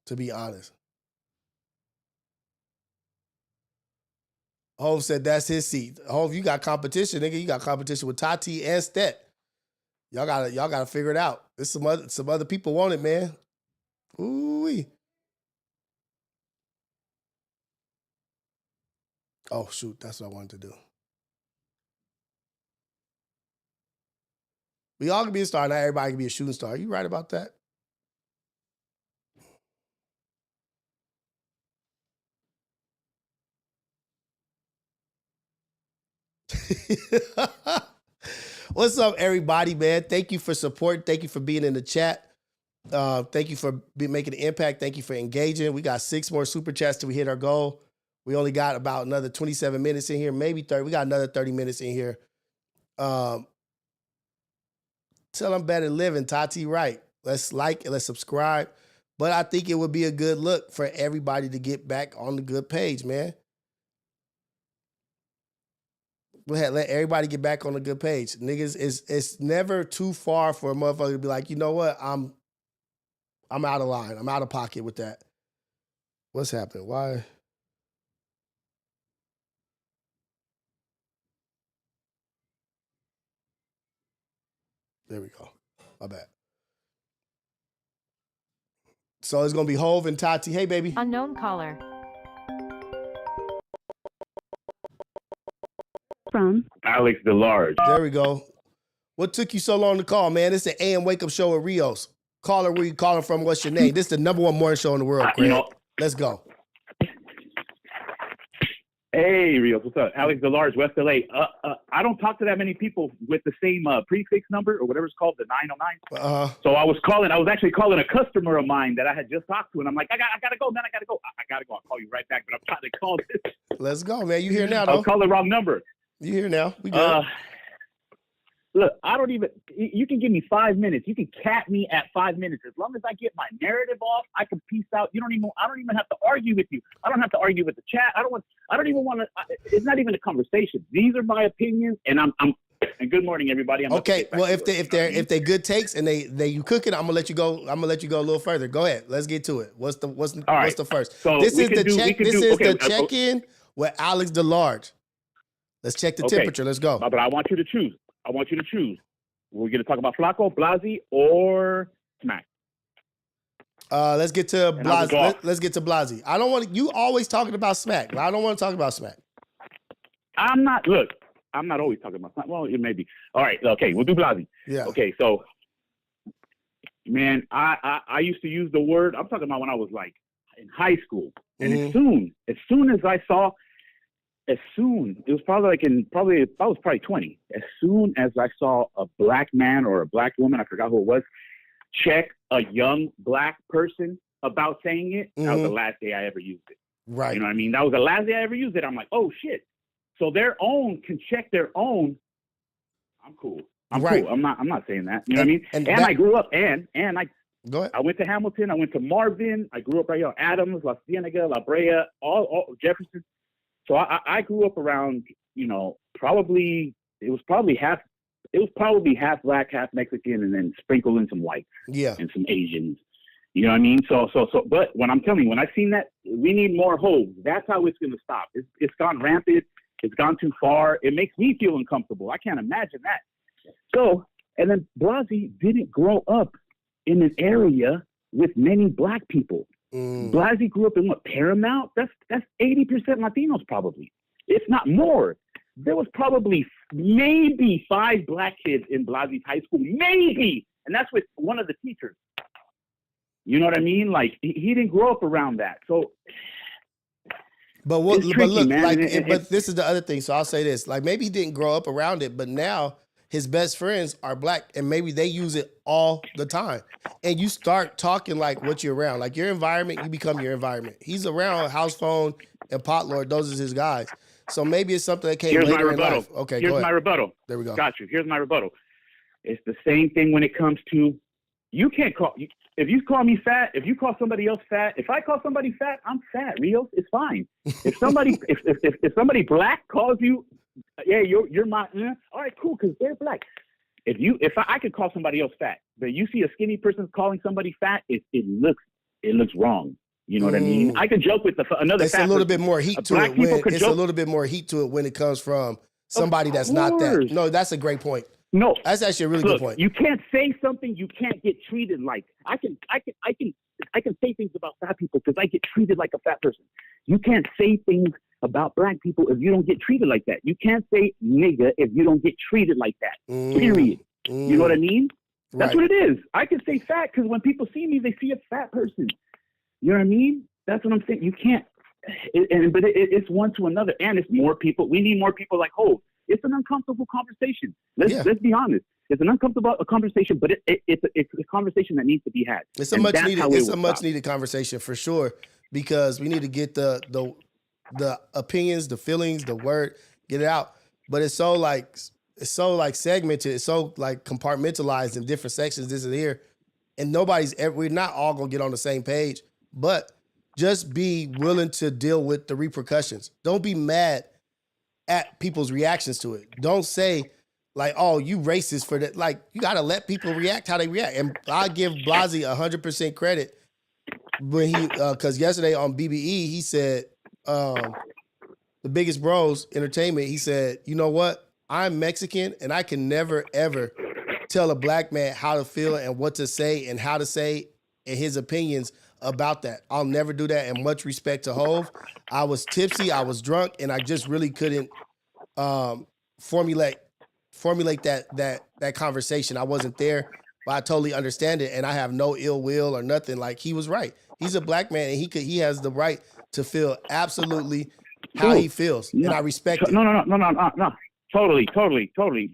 To be honest. Hov said that's his seat. Hov, you got competition, nigga. You got competition with Tati and Stet. Y'all gotta figure it out. There's some other people want it, man. Ooh-wee. Oh shoot, that's what I wanted to do. We all can be a star, not everybody can be a shooting star. You right about that? What's up, everybody, man? Thank you for support. Thank you for being in the chat. Thank you for making an impact. Thank you for engaging. We got 6 more super chats till we hit our goal. We only got about another 27 minutes in here, maybe 30. We got another 30 minutes in here. Tell them better living, Tati, right. Let's like and let's subscribe. But I think it would be a good look for everybody to get back on the good page, man. Go ahead, let everybody get back on the good page. Niggas, it's never too far for a motherfucker to be like, you know what? I'm out of line. I'm out of pocket with that. What's happening? Why? There we go. My bad. So it's gonna be Hove and Tati. Hey, baby. Unknown caller. From Alex DeLarge. There we go. What took you so long to call, man? It's the AM Wake Up Show at Rios. Caller, where you calling from? What's your name? This is the #1 morning show in the world, Greg. Let's go. Hey, Rios, what's up? Alex DeLarge, West LA. I don't talk to that many people with the same prefix number or whatever it's called, the 909. So I was actually calling a customer of mine that I had just talked to, and I'm like, I gotta go, man, I gotta go. I gotta go. I'll call you right back, but I'm trying to call this. Let's go, man. You here now, though? I'll call the wrong number. You here now? We good. Look, you can give me 5 minutes. You can cat me at 5 minutes. As long as I get my narrative off, I can peace out. I don't even have to argue with you. I don't have to argue with the chat. I don't even want to, it's not even a conversation. These are my opinions, and and good morning, everybody. Okay. Well, if they're good takes and you cook it, I'm gonna let you go. I'm gonna let you go a little further. Go ahead. Let's get to it. What's the first? So this is the okay, check-in with Alex DeLarge. Let's check the temperature. Let's go. But I want you to choose. We're going to talk about Flaco, Blasi, or Smack. Let's get to Blasi. Let's get to Blasi. I don't want you always talking about Smack, but I don't want to talk about Smack. I'm not always talking about Smack. Well, it may be. All right. Okay. We'll do Blasi. Yeah. Okay. So, man, I used to use the word, I'm talking about when I was like in high school. And as soon as I saw, it was probably I was probably 20. As soon as I saw a black man or a black woman, I forgot who it was, check a young black person about saying it, that was the last day I ever used it. Right. You know what I mean? That was the last day I ever used it. I'm like, oh shit. So their own can check their own. I'm cool. I'm cool. I'm not saying that. You know what I mean? And I grew up and go ahead. I went to Hamilton. I went to Marvin. I grew up right here, Adams, La Cienega, La Brea, all Jefferson. So I grew up around, it was probably half black, half Mexican, and then sprinkled in some whites and some Asians. You know what I mean? So, but when I'm telling you, when I seen that, we need more hoes. That's how it's going to stop. It's gone rampant. It's gone too far. It makes me feel uncomfortable. I can't imagine that. So, and then Blasi didn't grow up in an area with many black people. Blasi grew up in Paramount? That's 80% Latinos probably. If not more. There was probably maybe 5 black kids in Blasi's high school. Maybe. And that's with one of the teachers. You know what I mean? Like, he didn't grow up around that. So, but this is the other thing. So I'll say this. Like, maybe he didn't grow up around it, but now his best friends are black, and maybe they use it all the time. And you start talking like what you're around. Like your environment, you become your environment. He's around House Phone and Pot Lord. Those are his guys. So maybe it's something that came later in life. Okay, Here's my rebuttal. There we go. Got you. Here's my rebuttal. It's the same thing when it comes to, you can't call, if you call me fat, if you call somebody else fat, if I call somebody fat, I'm fat, Rios. It's fine. If somebody, if somebody black calls you, yeah, you're my, all right, cool, because they're black. If I could call somebody else fat, but you see a skinny person calling somebody fat, it looks wrong. You know what I mean? I could joke with another. It's a little bit more heat to it. It's a little bit more heat to it when it comes from somebody that's not that. No, that's a great point. No, that's actually a really good point. You can't say something you can't get treated like. I can say things about fat people because I get treated like a fat person. You can't say things about black people if you don't get treated like that. You can't say nigga if you don't get treated like that. Period. You know what I mean? That's what it is. I can say fat because when people see me, they see a fat person. You know what I mean? That's what I'm saying. You can't. But it's one to another, and it's more people. We need more people like Hope. It's an uncomfortable conversation. Let's be honest. It's an uncomfortable conversation, but it's a conversation that needs to be had. It's a much needed conversation for sure, because we need to get the opinions, the feelings, the word, get it out. But it's so like segmented. It's so like compartmentalized in different sections. This and here, and we're not all gonna get on the same page. But just be willing to deal with the repercussions. Don't be mad at people's reactions to it. Don't say like, oh, you racist for that. Like, you got to let people react how they react. And I give Blasi 100% credit when because yesterday on BBE, he said, the Biggest Bros Entertainment, he said, you know what? I'm Mexican and I can never, ever tell a black man how to feel and what to say and how to say and his opinions about that. I'll never do that. And much respect to Hove. I was tipsy, I was drunk, and I just really couldn't formulate that conversation. I wasn't there, but I totally understand it, and I have no ill will or nothing. Like, he was right. He's a black man, and he has the right to feel absolutely how he feels, and I respect it. No. Totally.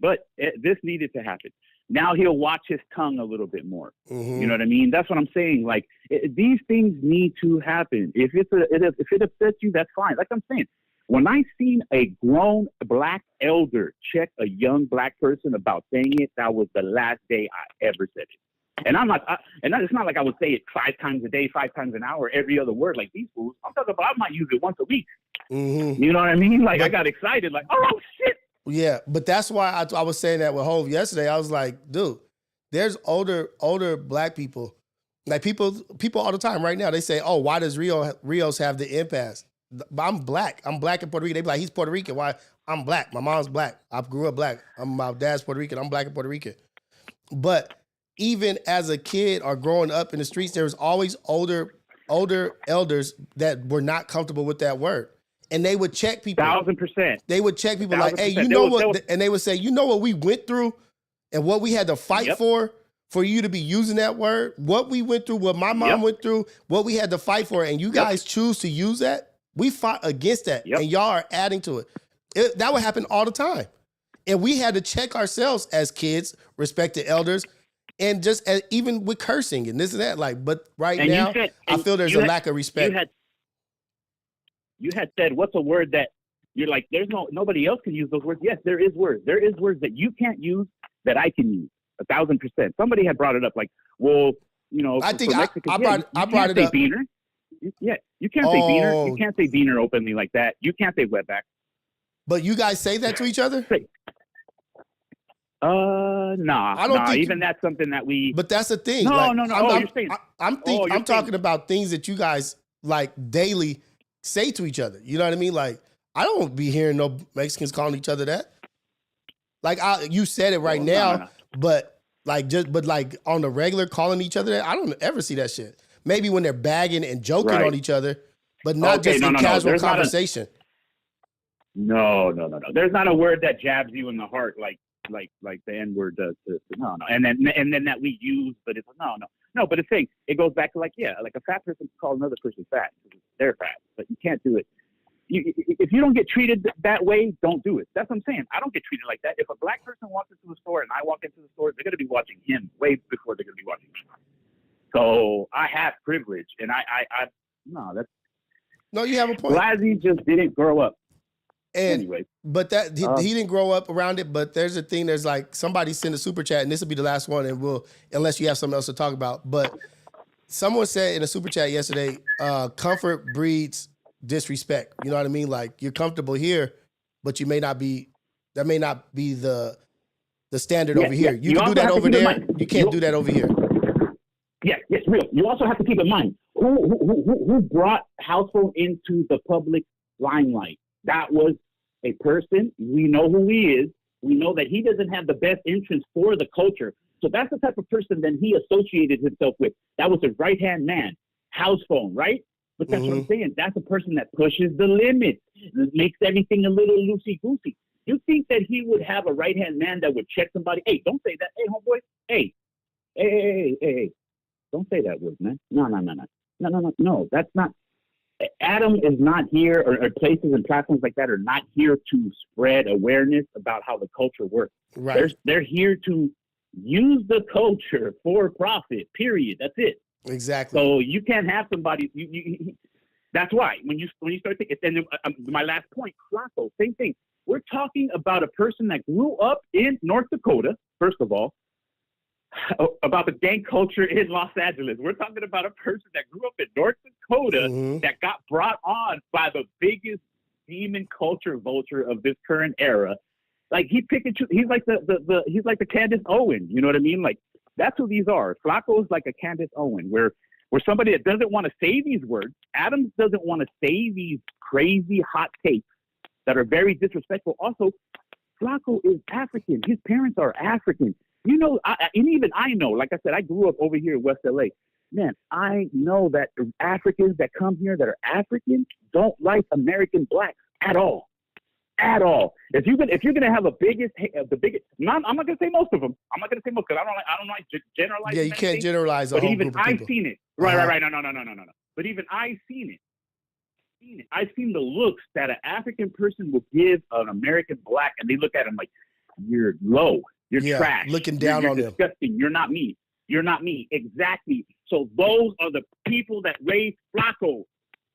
But this needed to happen. Now he'll watch his tongue a little bit more. Mm-hmm. You know what I mean? That's what I'm saying. Like, these things need to happen. If it upsets you, that's fine. Like I'm saying, when I seen a grown black elder check a young black person about saying it, that was the last day I ever said it. And it's not like I would say it 5 times a day, 5 times an hour, every other word like these fools. I'm talking about I might use it once a week. Mm-hmm. You know what I mean? Like, I got excited, like, oh shit. Yeah, but that's why I was saying that with Hove yesterday. I was like, dude, there's older black people, like people all the time right now. They say, oh, why does Rios have the impasse? I'm black. I'm black in Puerto Rico. They be like, he's Puerto Rican. Why? I'm black. My mom's black. I grew up black. My dad's Puerto Rican. I'm black and Puerto Rican. But even as a kid or growing up in the streets, there was always older elders that were not comfortable with that word. And they would check people. 1,000%. They would check people like, hey, you know what? And they would say, you know what we went through and what we had to fight for you to be using that word? What we went through, what my mom went through, what we had to fight for, and you guys choose to use that? We fought against that, and y'all are adding to it. That would happen all the time. And we had to check ourselves as kids, respect the elders, and just even with cursing and this and that. Like, but now, I feel there's a lack of respect. You had said, what's a word that you're like, nobody else can use those words. Yes, there is words. There is words that you can't use that I can use. 1,000%. Somebody had brought it up like, well, you know, I think I brought it up. Beaner. Yeah, you can't say beaner. You can't say beaner openly like that. You can't say wetback. But you guys say that to each other? Nah. I don't think even that's something that we. But that's the thing. No. I'm talking about things that you guys like daily say to each other. You know what I mean? Like, I don't be hearing no Mexicans calling each other that. Like, you said it right now, no. But on the regular calling each other that, I don't ever see that shit. Maybe when they're bagging and joking on each other, but not just in casual conversation. No. There's not a word that jabs you in the heart like the N-word does. No. And then that we use, but it's no. But it's saying it goes back to like a fat person can call another person fat. They're fat, but you can't do it. If you don't get treated that way, don't do it. That's what I'm saying. I don't get treated like that. If a black person walks into the store and I walk into the store, they're going to be watching him way before they're going to be watching me. So I have privilege, and no, you have a point. Blasey just didn't grow up. And anyway, but that he didn't grow up around it. But there's a thing. There's like somebody sent a super chat, and this will be the last one, and unless you have something else to talk about. But someone said in a super chat yesterday, comfort breeds disrespect. You know what I mean? Like, you're comfortable here, but you may not be. That may not be the standard over here. You can do that over there. You can't do that over here. Yes, real. You also have to keep in mind who brought house phone into the public limelight. That was a person. We know who he is. We know that he doesn't have the best interest for the culture. So that's the type of person that he associated himself with. That was his right-hand man, house phone, right? But that's what I'm saying. That's a person that pushes the limits, makes everything a little loosey-goosey. You think that he would have a right-hand man that would check somebody? Hey, don't say that. Hey, homeboy. Hey. Don't say that word, man. No. That's not. Adam is not here, or places and platforms like that are not here to spread awareness about how the culture works. Right. They're here to use the culture for profit, period. That's it. Exactly. So you can't have somebody. That's why when you start thinking, and my last point, Flaco, same thing. We're talking about a person that grew up in North Dakota, first of all, about the gang culture in Los Angeles. We're talking about a person that grew up in North Dakota that got brought on by the biggest demon culture vulture of this current era. Like, he pick and choose. He's like he's like the Candace Owen. You know what I mean? Like, that's who these are. Flaco is like a Candace Owen, where somebody that doesn't want to say these words. Adams doesn't want to say these crazy hot takes that are very disrespectful. Also, Flaco is African. His parents are African. You know, and even I know, like I said, I grew up over here in West LA. Man, I know that the Africans that come here that are African don't like American blacks at all. At all. If you're gonna have the biggest, I'm not gonna say most of them. I'm not gonna say most because I don't like generalizing. Yeah, you can't generalize a but whole even group of I've people. seen it. Right. No. But even I've seen it. I've seen the looks that an African person will give an American black, and they look at him like, "You're low. You're trash. Looking down you're on them. Disgusting. You're not me. You're not me." Exactly. So those are the people that raised Flaco.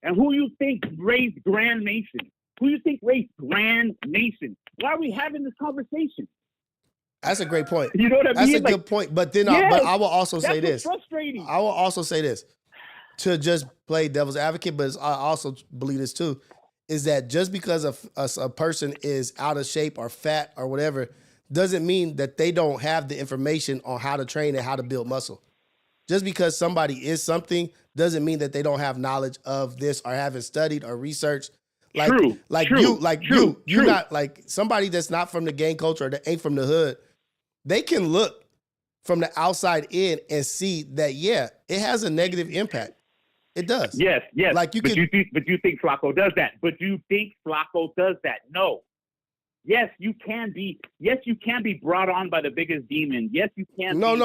And who you think raised Grand Mason? Who you think raised Grand Mason? Why are we having this conversation? That's a great point. You know what I mean? That's a good point. But then, but I will also say this. Frustrating. I will also say this to just play devil's advocate, but I also believe this too, is that just because a person is out of shape or fat or whatever, doesn't mean that they don't have the information on how to train and how to build muscle. Just because somebody is something doesn't mean that they don't have knowledge of this or haven't studied or researched. Like, true. You're not like somebody that's not from the gang culture or that ain't from the hood. They can look from the outside in and see that, yeah, it has a negative impact. It does. Yes. Like you but you think Flaco does that? But you think Flaco does that? No. Yes, you can be. Yes, you can be brought on by the biggest demon. Yes, you can. No.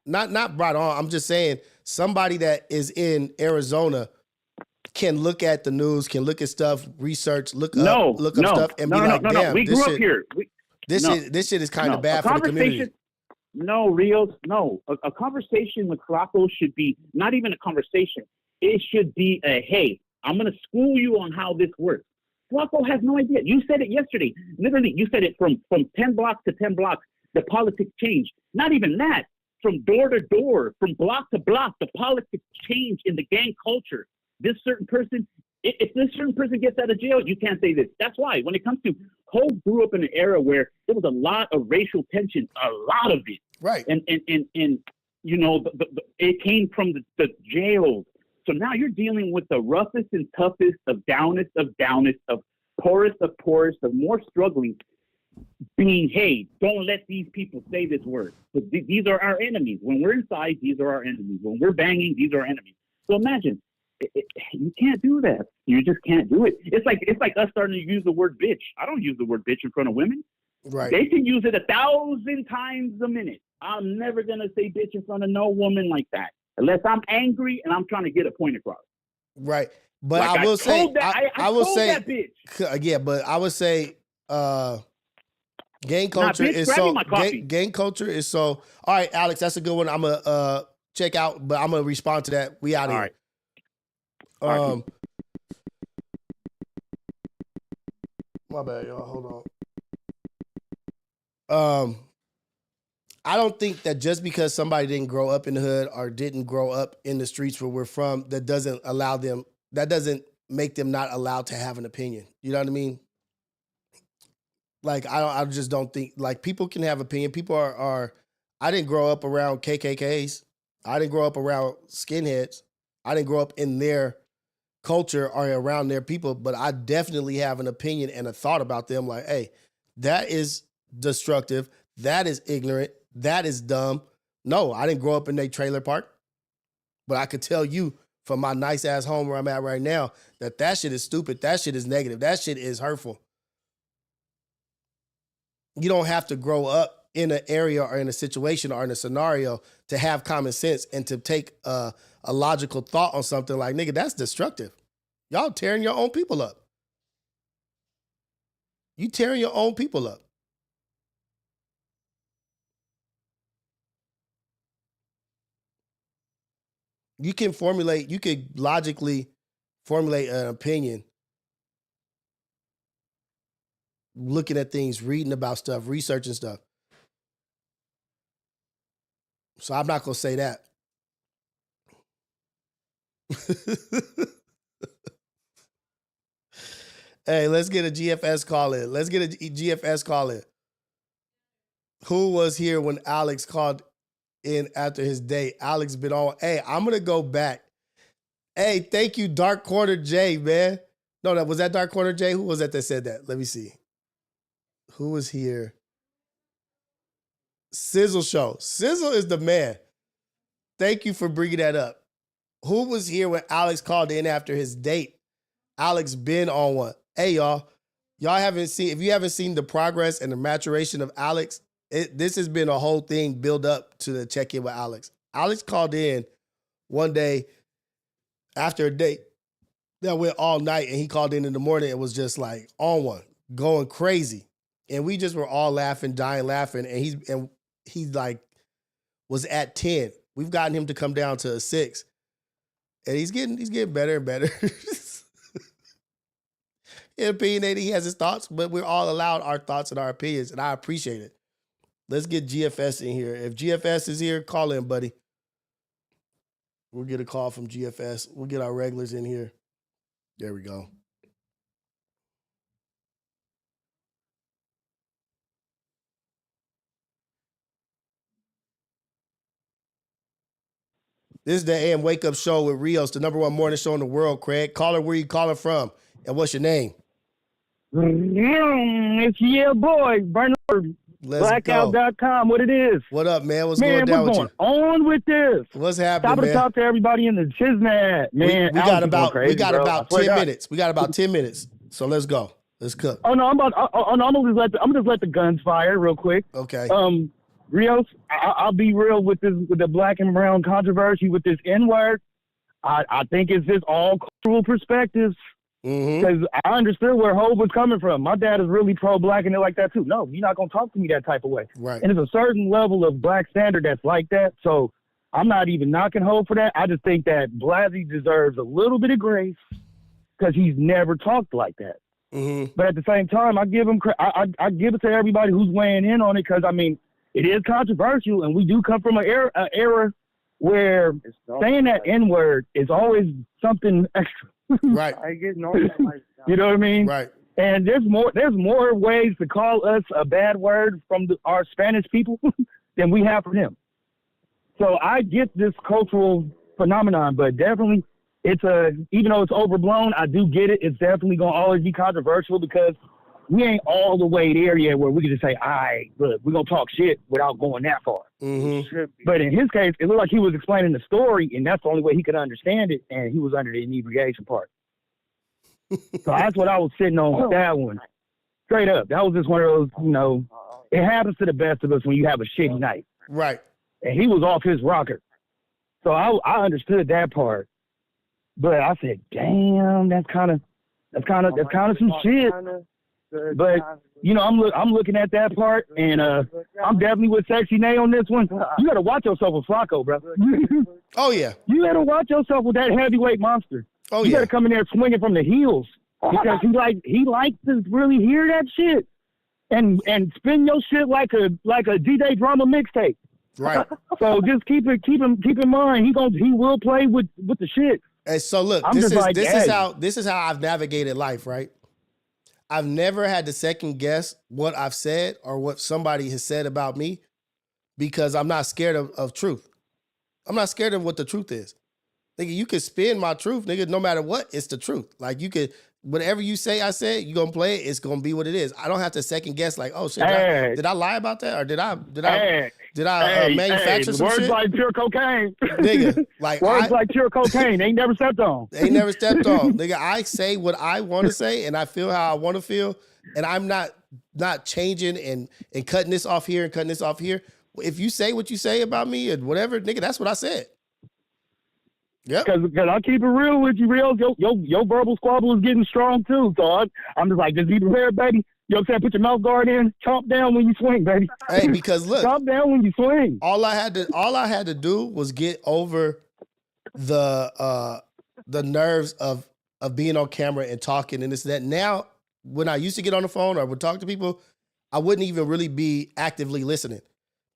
Not brought on. I'm just saying somebody that is in Arizona can look at the news, can look at stuff, research, look up stuff, and be like, damn, we grew up here. This shit is kind of bad for the community. No, Rios, no. A conversation with Flaco should be not even a conversation. It should be a, hey, I'm going to school you on how this works. Flaco has no idea. You said it yesterday. Literally, you said it from 10 blocks to 10 blocks, the politics changed. Not even that. From door to door, from block to block, the politics changed in the gang culture. This certain person, if this certain person gets out of jail, you can't say this. That's why when it comes to Hope grew up in an era where there was a lot of racial tension, a lot of it. Right. And you know, it came from the jails. So now you're dealing with the roughest and toughest of downest, of poorest, of more struggling, being, hey, don't let these people say this word. But these are our enemies. When we're inside, these are our enemies. When we're banging, these are our enemies. So imagine, you can't do that. You just can't do it. It's like us starting to use the word bitch. I don't use the word bitch in front of women. Right. They can use it 1,000 times a minute. I'm never going to say bitch in front of no woman like that. Unless I'm angry and I'm trying to get a point across. Right. But like I will say, I will say, that bitch. Yeah, but I would say, gang culture is so, gang culture is so, all right, Alex, that's a good one. I'm going to check out, but I'm going to respond to that. We out of here. Right. My bad, y'all. Hold on. I don't think that just because somebody didn't grow up in the hood or didn't grow up in the streets where we're from, that doesn't make them not allowed to have an opinion. You know what I mean? Like, I just don't think, like, people can have opinion. People are I didn't grow up around KKKs. I didn't grow up around skinheads. I didn't grow up in their culture or around their people, but I definitely have an opinion and a thought about them. Like, hey, that is destructive. That is ignorant. That is dumb. No, I didn't grow up in a trailer park, but I could tell you from my nice ass home where I'm at right now that shit is stupid. That shit is negative. That shit is hurtful. You don't have to grow up in an area or in a situation or in a scenario to have common sense and to take a logical thought on something like, nigga, that's destructive. Y'all tearing your own people up. You tearing your own people up. You could logically formulate an opinion, looking at things, reading about stuff, researching stuff. So I'm not going to say that. Hey, let's get a GFS call in. Who was here when Alex called in after his day? Alex been on. Hey, I'm going to go back. Hey, thank you, Dark Corner J, man. No, was that Dark Corner J? Who was that said that? Let me see. Who was here? Sizzle show. Sizzle is the man. Thank you for bringing that up. Who was here when Alex called in after his date? Alex been on one. Hey, y'all haven't seen, if you haven't seen the progress and the maturation of Alex, this has been a whole thing build up to the check-in with Alex. Alex called in one day after a date that went all night, and he called in the morning and was just like on one, going crazy. And we just were all laughing, dying laughing, and he like was at 10. We've gotten him to come down to a 6. And he's getting better and better. Opinionated, he has his thoughts, but we're all allowed our thoughts and our opinions, and I appreciate it. Let's get GFS in here. If GFS is here, call in, buddy. We'll get a call from GFS. We'll get our regulars in here. There we go. This is the AM Wake Up Show with Rios, the #1 morning show in the world, Craig. Caller, where you calling from? And what's your name? It's your boy, Bernard. Blackout.com, what it is. What up, man? What's going down with you? What's going on with this? What's happening, Stop man? to talk to everybody in the Chisnat, man. We got about 10 minutes. We got about 10 minutes. So let's go. Let's cook. Oh no, I'm gonna just let the guns fire real quick. Okay. Rios, I'll be real with the black and brown controversy with this N-word. I think it's just all cultural perspectives. Because I understood where Hov was coming from. My dad is really pro-black and it like that too. No, you're not gonna talk to me that type of way. Right. And there's a certain level of black standard that's like that. So I'm not even knocking Hov for that. I just think that Blasey deserves a little bit of grace because he's never talked like that. But at the same time, I give him I give it to everybody who's weighing in on it because I mean it is controversial and we do come from an era where saying that N-word is always something extra. Right. You know what I mean? Right. And there's more ways to call us a bad word from our Spanish people than we have for them. So I get this cultural phenomenon, but definitely even though it's overblown, I do get it. It's definitely going to always be controversial because we ain't all the way there yet where we can just say, all right, look, we're going to talk shit without going that far. But in his case, it looked like he was explaining the story, and that's the only way he could understand it, and he was under the inebriation part. So that's what I was sitting on with that one. Straight up. That was just one of those, it happens to the best of us when you have a shitty night. Right. And he was off his rocker. So I understood that part. But I said, damn, that's kind of some shit. But I'm looking at that part, and I'm definitely with Sexy Nay on this one. You got to watch yourself with Flaco, brother. Oh yeah, you got to watch yourself with that heavyweight monster. Oh you yeah, got to come in there swinging from the heels because he likes to really hear that shit and spin your shit like a DJ drama mixtape. Right. So just keep in mind he will play with the shit. And so look, this is how I've navigated life, right? I've never had to second guess what I've said or what somebody has said about me because I'm not scared of truth. I'm not scared of what the truth is. Nigga, you can spin my truth, nigga, no matter what, it's the truth. Like you could, whatever you say I said, you're gonna play it, it's gonna be what it is. I don't have to second guess like, oh shit, did I lie about that? Or did I manufacture some words shit? Like pure cocaine. Nigga, like words like pure cocaine, they ain't never stepped on. They ain't never stepped on. Nigga, I say what I want to say and I feel how I want to feel. And I'm not changing and cutting this off here and cutting this off here. If you say what you say about me and whatever, nigga, that's what I said. Yeah, because I keep it real with you, real. Your verbal squabble is getting strong too. So I'm just like, just be prepared, baby. You know what I'm saying? Put your mouth guard in. Chomp down when you swing, baby. Hey, because look, chomp down when you swing. All I had to do was get over the nerves of being on camera and talking and this and that. Now, when I used to get on the phone or would talk to people, I wouldn't even really be actively listening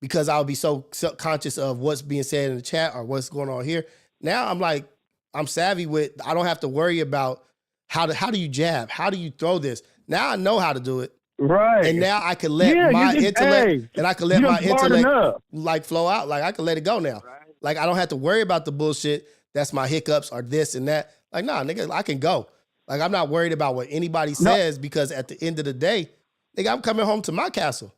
because I would be so conscious of what's being said in the chat or what's going on here. Now I'm like, I'm savvy with, I don't have to worry about how do you jab? How do you throw this? Now I know how to do it. Right. And now I can let my intellect and I can let my intellect like flow out. Like I can let it go now. Right. Like I don't have to worry about the bullshit. That's my hiccups or this and that. Like, nah, nigga, I can go. Like I'm not worried about what anybody says because at the end of the day, nigga, I'm coming home to my castle.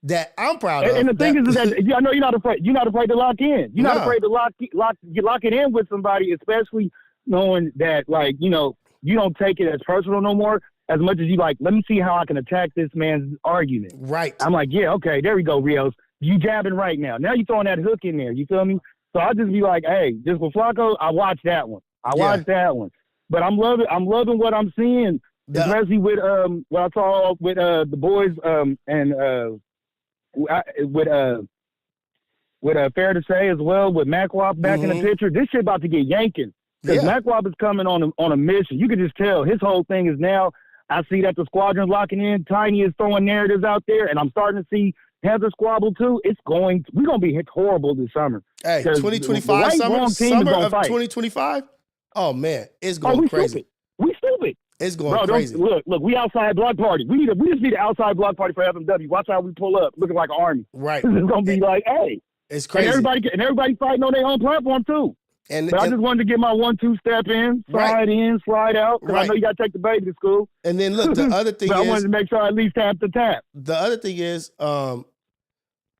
that I'm proud of. And the thing is that I know you're not afraid. You're not afraid to lock in. You're not afraid to lock it in with somebody, especially knowing that, like, you know, you don't take it as personal no more. As much as you like, let me see how I can attack this man's argument. Right. I'm like, yeah, okay, there we go, Rios. You jabbing right now. Now you throwing that hook in there. You feel me? So I'll just be like, hey, just with Flaco, I watched that one. I watched that one. But I'm loving what I'm seeing, especially with what I saw with the boys and with Fair to Say as well, with MacWop back in the picture. This shit about to get yanking. Because MacWop is coming on a mission. You can just tell his whole thing is now, I see that the squadron's locking in. Tiny is throwing narratives out there, and I'm starting to see Heather squabble too. We're gonna be hit horrible this summer. Hey, 2025 summer of 2025. Oh man, it's going crazy. We stupid. It's going crazy. Look, we outside block party. We just need an outside block party for FMW. Watch how we pull up, looking like an army. Right. It's gonna be like, hey, it's crazy. And everybody fighting on their own platform too. But I just wanted to get my 1-2 step in, slide in, slide out, because I know you got to take the baby to school. And then look, the other thing is, I wanted to make sure I at least tap the tap. The other thing is,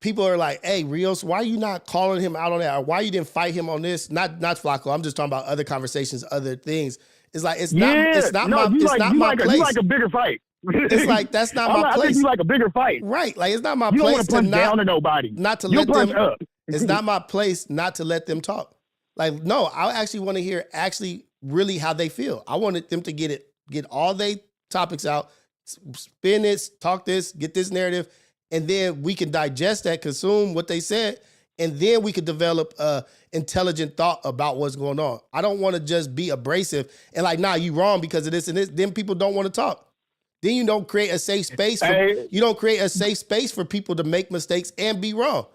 people are like, hey, Rios, why are you not calling him out on that? Or why you didn't fight him on this? Not Flaco. I'm just talking about other conversations, other things. It's like, it's not my place. You like a bigger fight. It's like, that's not my place. I think you like a bigger fight. Right. Like, it's not my place. You don't place want to punch down to nobody. Not to let them up. It's not my place not to let them talk. Like, no, I actually want to hear really how they feel. I wanted them to get all their topics out, spin this, talk this, get this narrative, and then we can digest that, consume what they said, and then we could develop intelligent thought about what's going on. I don't want to just be abrasive and like, nah, you wrong because of this and this. Then people don't want to talk. Then you don't create a safe space. You don't create a safe space for people to make mistakes and be wrong.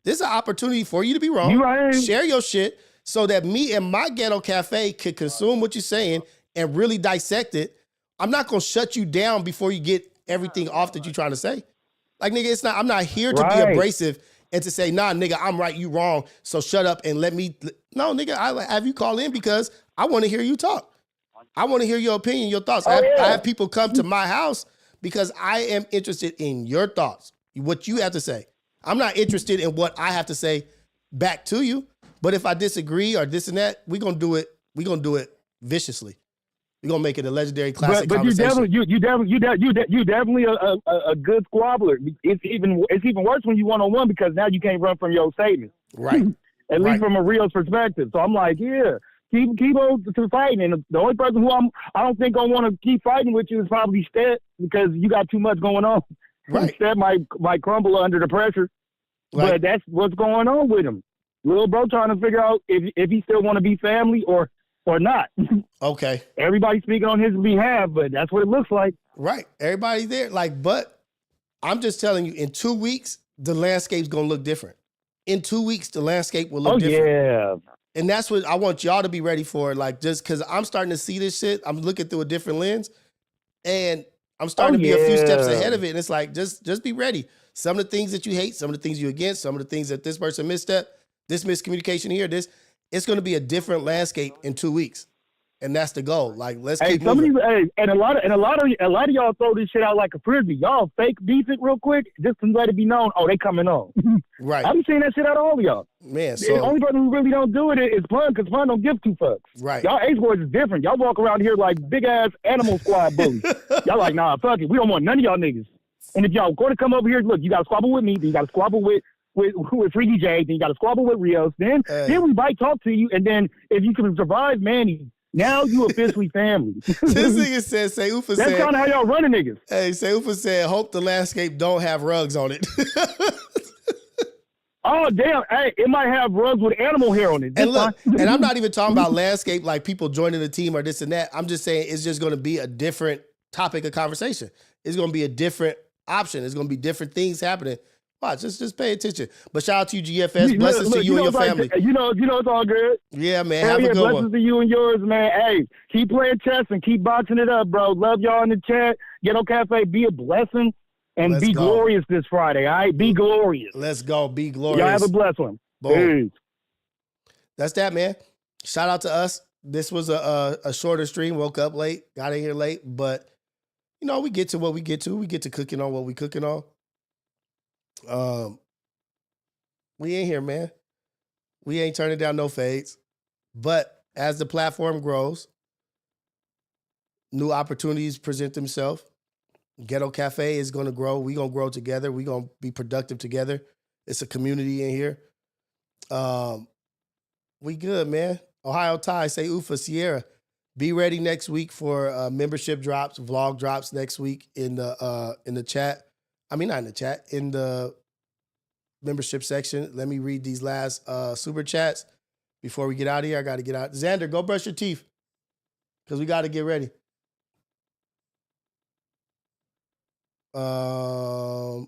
This is an opportunity for you to be wrong. Share your shit so that me and my ghetto cafe could consume what you're saying and really dissect it. I'm not going to shut you down before you get everything off that you're trying to say. Like, nigga, I'm not here to be abrasive and to say, nah, nigga, I'm right, you wrong, so shut up and let me. No, nigga, I have you call in because I want to hear you talk. I want to hear your opinion, your thoughts. I have people come to my house because I am interested in your thoughts, what you have to say. I'm not interested in what I have to say back to you. But if I disagree or this and that, we're gonna do it viciously. We're gonna make it a legendary classic conversation. You definitely a good squabbler. It's even worse when you one-on-one because now you can't run from your statements. Right. At least from a Rios perspective. So I'm like, yeah, keep on to fighting. And the only person who I don't think gonna want to keep fighting with you is probably Stat because you got too much going on. Right. Stat might crumble under the pressure. Right. But that's what's going on with him. Little bro trying to figure out if he still want to be family or not. Okay. Everybody speaking on his behalf, but that's what it looks like. Right. Everybody's there. Like, but I'm just telling you, in 2 weeks, the landscape's going to look different. In 2 weeks, the landscape will look different. Yeah. And that's what I want y'all to be ready for. Like, just because I'm starting to see this shit, I'm looking through a different lens, and I'm starting to be a few steps ahead of it. And it's like, just be ready. Some of the things that you hate, some of the things you're against, some of the things that this person misstep, this miscommunication here, it's going to be a different landscape in 2 weeks. And that's the goal. Like, let's keep moving. And a lot of y'all throw this shit out like a frisbee. Y'all fake beef it real quick just to let it be known. Oh, they coming on. Right. I'm seeing that shit out of all of y'all. Man, the only person who really don't do it is Pun, because Pun don't give two fucks. Right. Y'all Ace Boys is different. Y'all walk around here like big ass animal squad bullies. Y'all like, nah, fuck it. We don't want none of y'all niggas. And if y'all going to come over here, look, you got to squabble with me. Then you got to squabble with Freaky J. Then you got to squabble with Rios. Then we might talk to you. And then if you can survive Manny, now you officially family. This nigga said, Seufa said. That's kind of how y'all running niggas. Hey, Seufa said, hope the landscape don't have rugs on it. Oh, damn. Hey, it might have rugs with animal hair on it. And look, and I'm not even talking about landscape like people joining the team or this and that. I'm just saying it's just going to be a different topic of conversation. It's going to be a different option. It's going to be different things happening. Watch, just pay attention. But shout out to you, GFS. Blessings to you and your family. You know it's all good. Yeah, man. Have a good blessings one. to you and yours, man. Hey, keep playing chess and keep boxing it up, bro. Love y'all in the chat. Ghetto Cafe, be a blessing and be glorious this Friday, all right? Be glorious. Let's go. Be glorious. Y'all have a blessed one. Boom. That's that, man. Shout out to us. This was a shorter stream. Woke up late. Got in here late. But, you know, we get to what we get to. We get to cooking on what we cooking on. We in here, man. We ain't turning down no fades. But as the platform grows, new opportunities present themselves. Ghetto Cafe is going to grow. We're going to grow together. We're going to be productive together. It's a community in here. We good, man. Ohio Ty, say Ufa, Sierra. Be ready next week for membership drops, vlog drops next week in the chat. I mean, not in the chat, in the membership section. Let me read these last super chats before we get out of here. I got to get out. Xander, go brush your teeth because we got to get ready.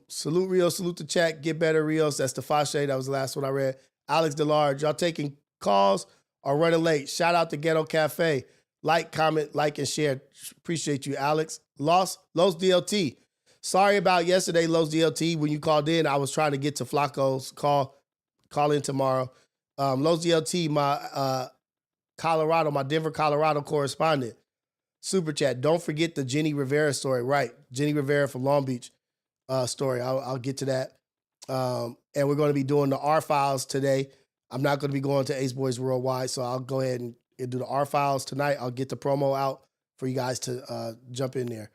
Salute Rios, salute the chat. Get better, Rios. That's the Fashe. That was the last one I read. Alex DeLarge, y'all taking calls or running late? Shout out to Ghetto Cafe. Like, comment, like, and share. Appreciate you, Alex. Los DLT. Sorry about yesterday, Los DLT. When you called in, I was trying to get to Flaco's call in tomorrow. Los DLT, my Denver, Colorado correspondent. Super chat. Don't forget the Jenny Rivera story. Right. Jenny Rivera from Long Beach story. I'll get to that. And we're going to be doing the R Files today. I'm not going to be going to Ace Boys Worldwide, so I'll go ahead and do the R Files tonight. I'll get the promo out for you guys to jump in there.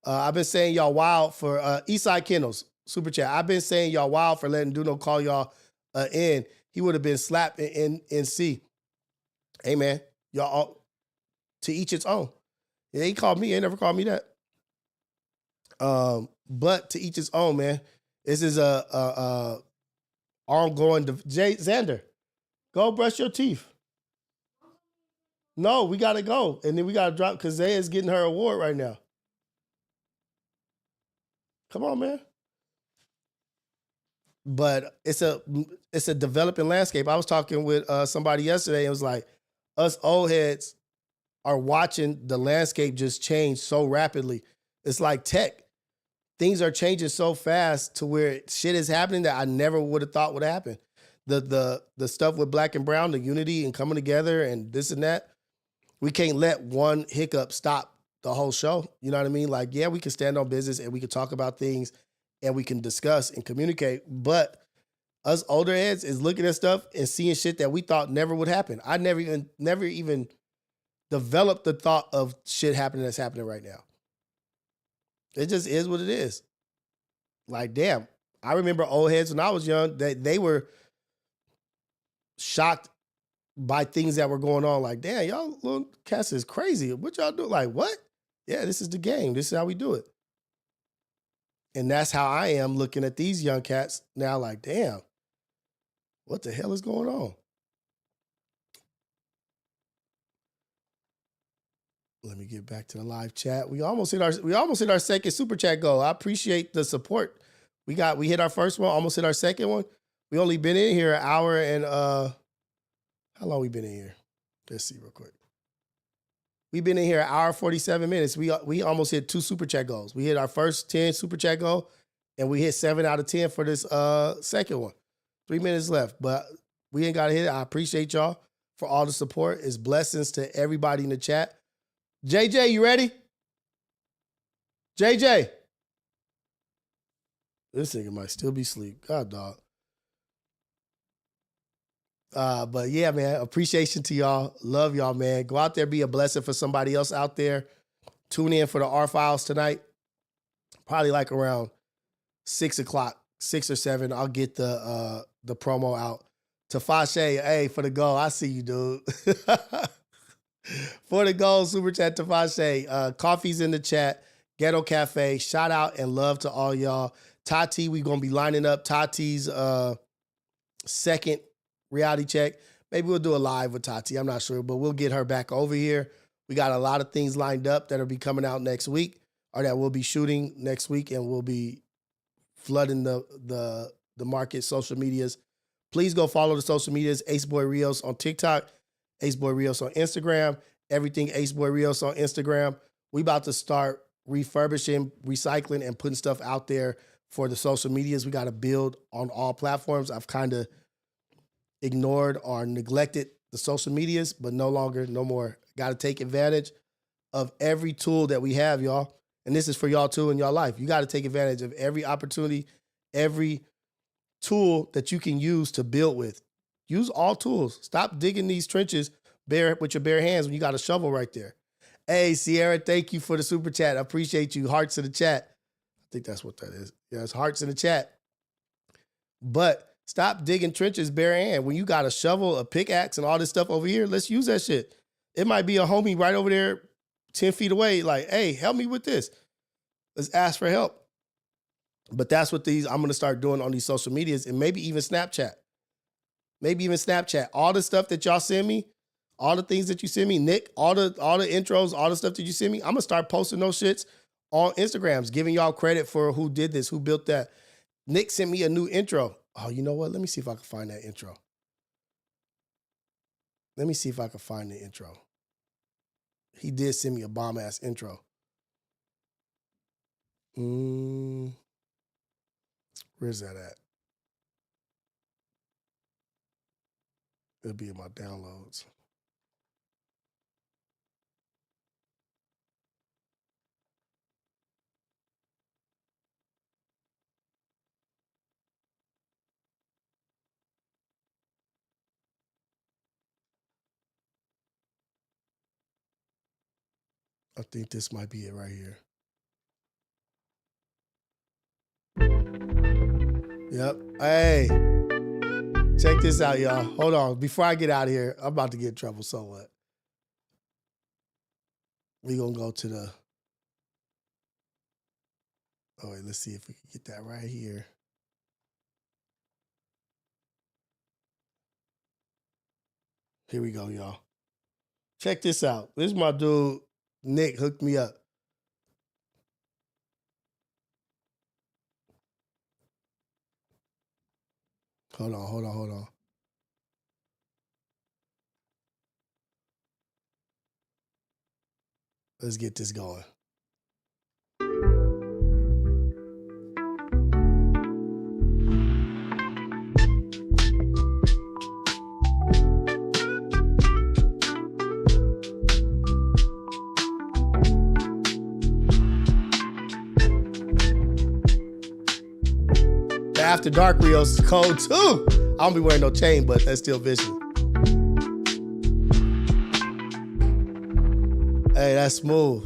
I've been saying y'all wild for Eastside Kennels. Super chat. I've been saying y'all wild for letting Duno call y'all in. He would have been slapped in NC. Hey, man. Y'all all, to each its own. Yeah, he called me. He never called me that. But to each its own, man. This is a ongoing. Xander, go brush your teeth. No, we got to go. And then we got to drop because Zay is getting her award right now. Come on, man. But it's a developing landscape. I was talking with somebody yesterday and it was like, us old heads are watching the landscape just change so rapidly. It's like tech. Things are changing so fast to where shit is happening that I never would have thought would happen. The stuff with Black and Brown, the unity and coming together and this and that, we can't let one hiccup stop the whole show. You know what I mean? Like, yeah, we can stand on business and we can talk about things and we can discuss and communicate, but us older heads is looking at stuff and seeing shit that we thought never would happen. I never even developed the thought of shit happening that's happening right now. It just is what it is. Like, damn. I remember old heads when I was young that they were shocked by things that were going on. Like, damn, y'all little cats is crazy. What y'all do? Like, what? Yeah, this is the game. This is how we do it. And that's how I am looking at these young cats now. Like, damn, what the hell is going on? Let me get back to the live chat. We almost hit our second super chat goal. I appreciate the support. We hit our first one, almost hit our second one. We only been in here an hour and how long we been in here? Let's see real quick. We've been in here an hour 47 minutes. We almost hit 2 super chat goals. We hit our first 10 super chat goal, and we hit 7 out of 10 for this second one. 3 minutes left, but we ain't got to hit it. I appreciate y'all for all the support. It's blessings to everybody in the chat. JJ, you ready? JJ. This nigga might still be asleep. God, dog. But yeah, man, appreciation to y'all. Love y'all, man. Go out there, be a blessing for somebody else out there. Tune in for the R Files tonight. Probably like around 6 o'clock, 6 or 7. I'll get the promo out. To Fashe, hey, for the goal. I see you, dude. For the goal, super chat to Fashe. Coffee's in the chat. Ghetto Cafe. Shout out and love to all y'all. Tati, we gonna be lining up Tati's second reality check. Maybe we'll do a live with Tati. I'm not sure, but we'll get her back over here. We got a lot of things lined up that'll be coming out next week, or that we'll be shooting next week, and we'll be flooding the market, social medias. Please go follow the social medias. Ace Boy Rios on TikTok, Ace Boy Rios on Instagram, everything Ace Boy Rios on Instagram. We about to start refurbishing, recycling, and putting stuff out there for the social medias. We got to build on all platforms. I've kind of ignored or neglected the social medias, but no more. Got to take advantage of every tool that we have, y'all. And this is for y'all too in y'all life. You got to take advantage of every opportunity, every tool that you can use to build with. Use all tools. Stop digging these trenches with your bare hands when you got a shovel right there. Hey, Sierra, thank you for the super chat. I appreciate you. Hearts in the chat. I think that's what that is. Yeah, it's hearts in the chat. But stop digging trenches bare hand. When you got a shovel, a pickaxe, and all this stuff over here, let's use that shit. It might be a homie right over there 10 feet away, like, hey, help me with this. Let's ask for help. But that's what I'm going to start doing on these social medias and maybe even Snapchat. All the stuff that y'all send me, all the things that you send me, Nick, all the intros, all the stuff that you send me, I'm going to start posting those shits on Instagrams, giving y'all credit for who did this, who built that. Nick sent me a new intro. Oh, you know what? Let me see if I can find that intro. He did send me a bomb-ass intro. Where's that at? It'll be in my downloads. I think this might be it right here. Yep. Hey, check this out, y'all. Hold on. Before I get out of here, I'm about to get in trouble. So what? We're going to go to the... Oh, wait, let's see if we can get that right here. Here we go, y'all. Check this out. This is my dude, Nick, hooked me up. Hold on. Let's get this going. After Dark Rios is cold too. I don't be wearing no chain, but that's still vicious. Hey, that's smooth.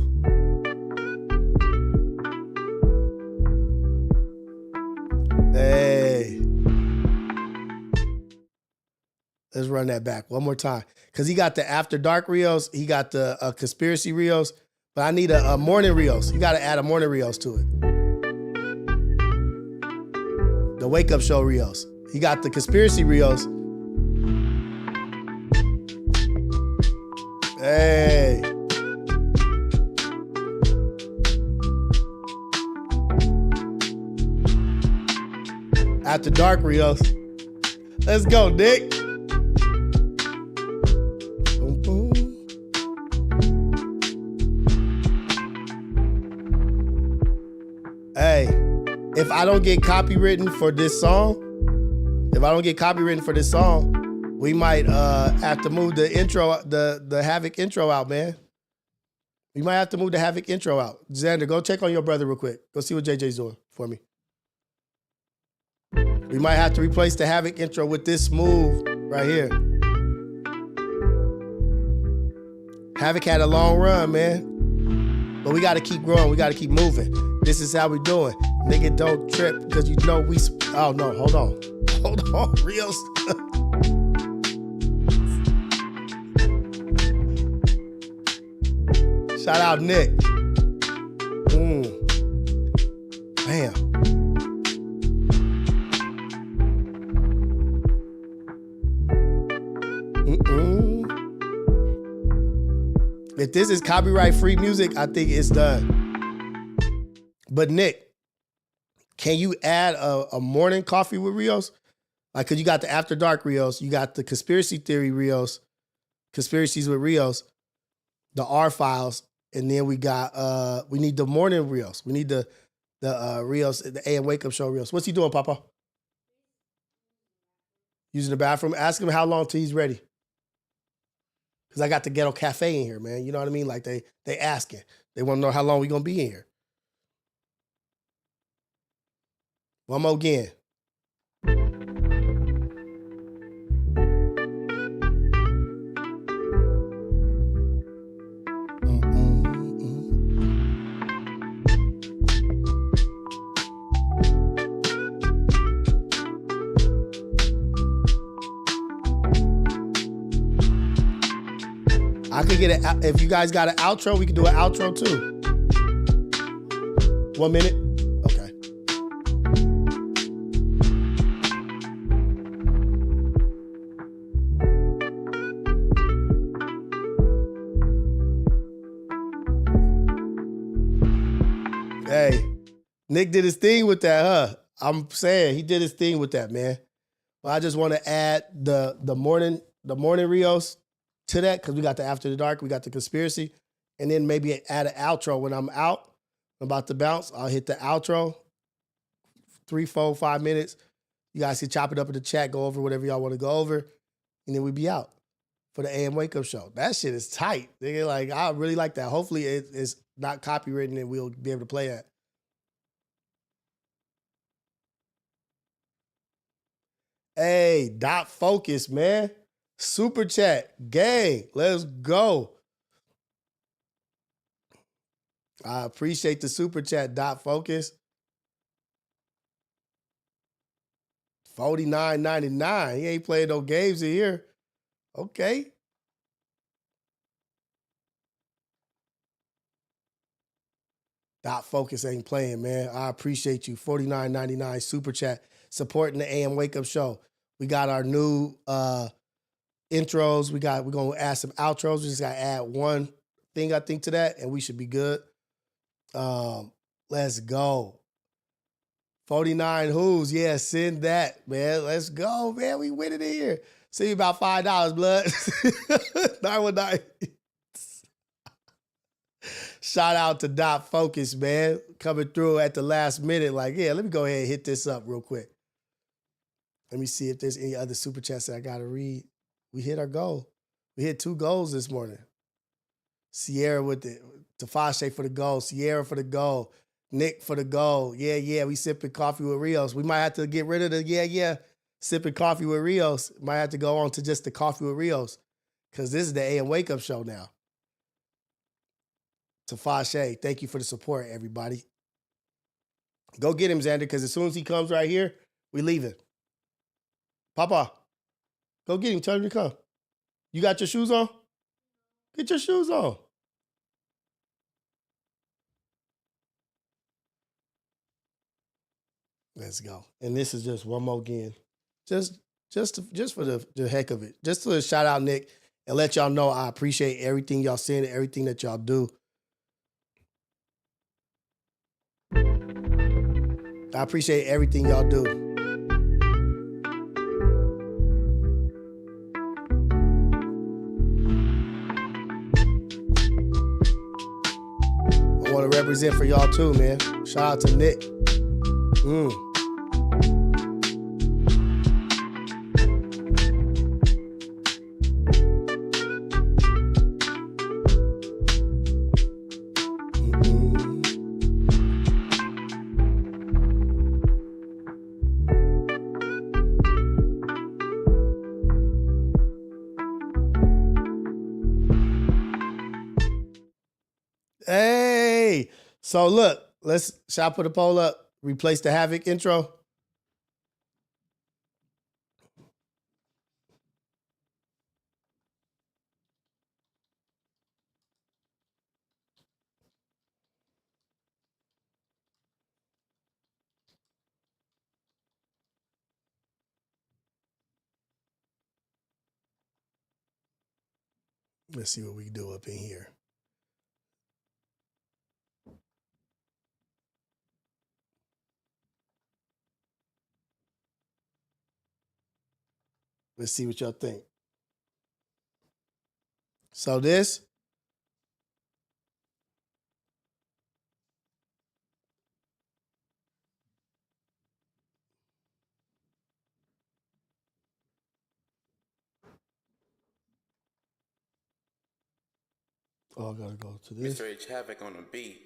Hey. Let's run that back one more time. Because he got the After Dark Rios. He got the Conspiracy Rios. But I need a Morning Rios. You got to add a Morning Rios to it. The Wake Up Show Rios. He got the Conspiracy Rios. Hey. After Dark Rios. Let's go, Nick. Boom, boom. Hey. If I don't get copywritten for this song, we might have to move the intro, the Havoc intro out, man. We might have to move the Havoc intro out. Xander, go check on your brother real quick. Go see what JJ's doing for me. We might have to replace the Havoc intro with this move right here. Havoc had a long run, man. But we got to keep growing. We got to keep moving. This is how we doing. Nigga, don't trip because you know we... Oh, no. Hold on. Rios. Shout out, Nick. Bam. If this is copyright-free music, I think it's done. But Nick, can you add a morning coffee with Rios? Like, cause you got the After Dark Rios, you got the Conspiracy Theory Rios, Conspiracies with Rios, the R files, and then we got we need the morning Rios. We need the Rios, the AM Wake Up Show Rios. What's he doing, Papa? Using the bathroom. Ask him how long till he's ready. Cause I got the Ghetto Cafe in here, man. You know what I mean? Like they asking. They want to know how long we gonna be in here. One more again. I could get it. If you guys got an outro, we could do an outro too. 1 minute. Okay. Hey, Nick did his thing with that, huh? I'm saying he did his thing with that, man. But I just want to add the morning Rios to that because we got the After the Dark, we got the conspiracy, and then maybe add an outro when I'm out. I'm about to bounce. I'll hit the outro. 3, 4, 5 minutes. You guys can chop it up in the chat, go over whatever y'all want to go over, and then we be out for the AM Wake Up Show. That shit is tight. Nigga, like, I really like that. Hopefully it's not copywritten and we'll be able to play that. Hey, Dot Focus, man. Super chat. Gang, let's go. I appreciate the super chat, Dot Focus. $49.99. He ain't playing no games in here. Okay. Dot Focus ain't playing, man. I appreciate you. $49.99 super chat supporting the AM Wake Up Show. We got our new intros. We're gonna add some outros. We just gotta add one thing, I think, to that, and we should be good. Let's go. 49 who's, yeah, send that, man. Let's go, man. We winning it here. See you about $5, blood. 919. Shout out to Dot Focus, man. Coming through at the last minute. Like, yeah, let me go ahead and hit this up real quick. Let me see if there's any other super chats that I got to read. We hit our goal. We hit 2 goals this morning. Sierra with the Tasha for the goal. Sierra for the goal. Nick for the goal. Yeah. We sipping coffee with Rios. We might have to get rid of the sipping coffee with Rios. Might have to go on to just the coffee with Rios because this is the AM Wake Up Show now. Tasha, thank you for the support, everybody. Go get him, Xander, because as soon as he comes right here, we leaving. Papa, go get him. Tell him to come. You got your shoes on? Get your shoes on. Let's go. And this is just one more again. Just for the heck of it. Just to shout out Nick and let y'all know I appreciate everything y'all saying and everything that y'all do. I appreciate everything y'all do. I want to represent for y'all too, man. Shout out to Nick. Hey, so look, shall I put a poll up? Replace the Havoc intro. Let's see what we can do up in here. Let's see what y'all think. So this. Oh, I gotta go to this. Mr. H Havoc on the beat.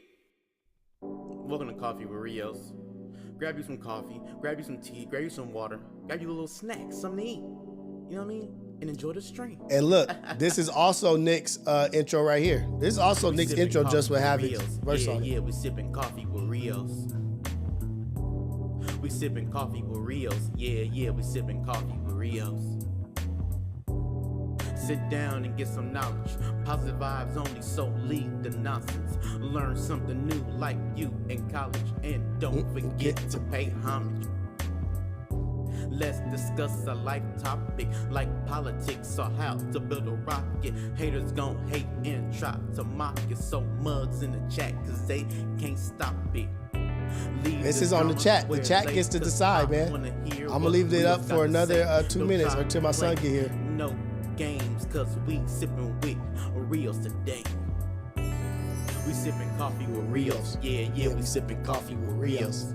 Welcome to Coffee with Rios. Grab you some coffee, grab you some tea, grab you some water, grab you a little snack, something to eat. You know what I mean? And enjoy the stream. And look, this is also Nick's intro right here. This is also Nick's intro just with Havoc's verse on it. Yeah, we sipping coffee with Rios. We sipping coffee with Rios. Yeah, we sipping coffee with Rios. Sit down and get some knowledge. Positive vibes only, so leave the nonsense. Learn something new like you in college. And don't forget to pay homage. Let's discuss a life topic like politics or how to build a rocket. Haters gon' hate and try to mock it. So mugs in the chat cause they can't stop it. This is on the chat. The chat gets to decide, man. I'm gonna leave it up for another 2 minutes or till my son get here. No games cause we sippin' with Rios today. We sippin' coffee with Rios. Yeah, we sippin' coffee with Rios.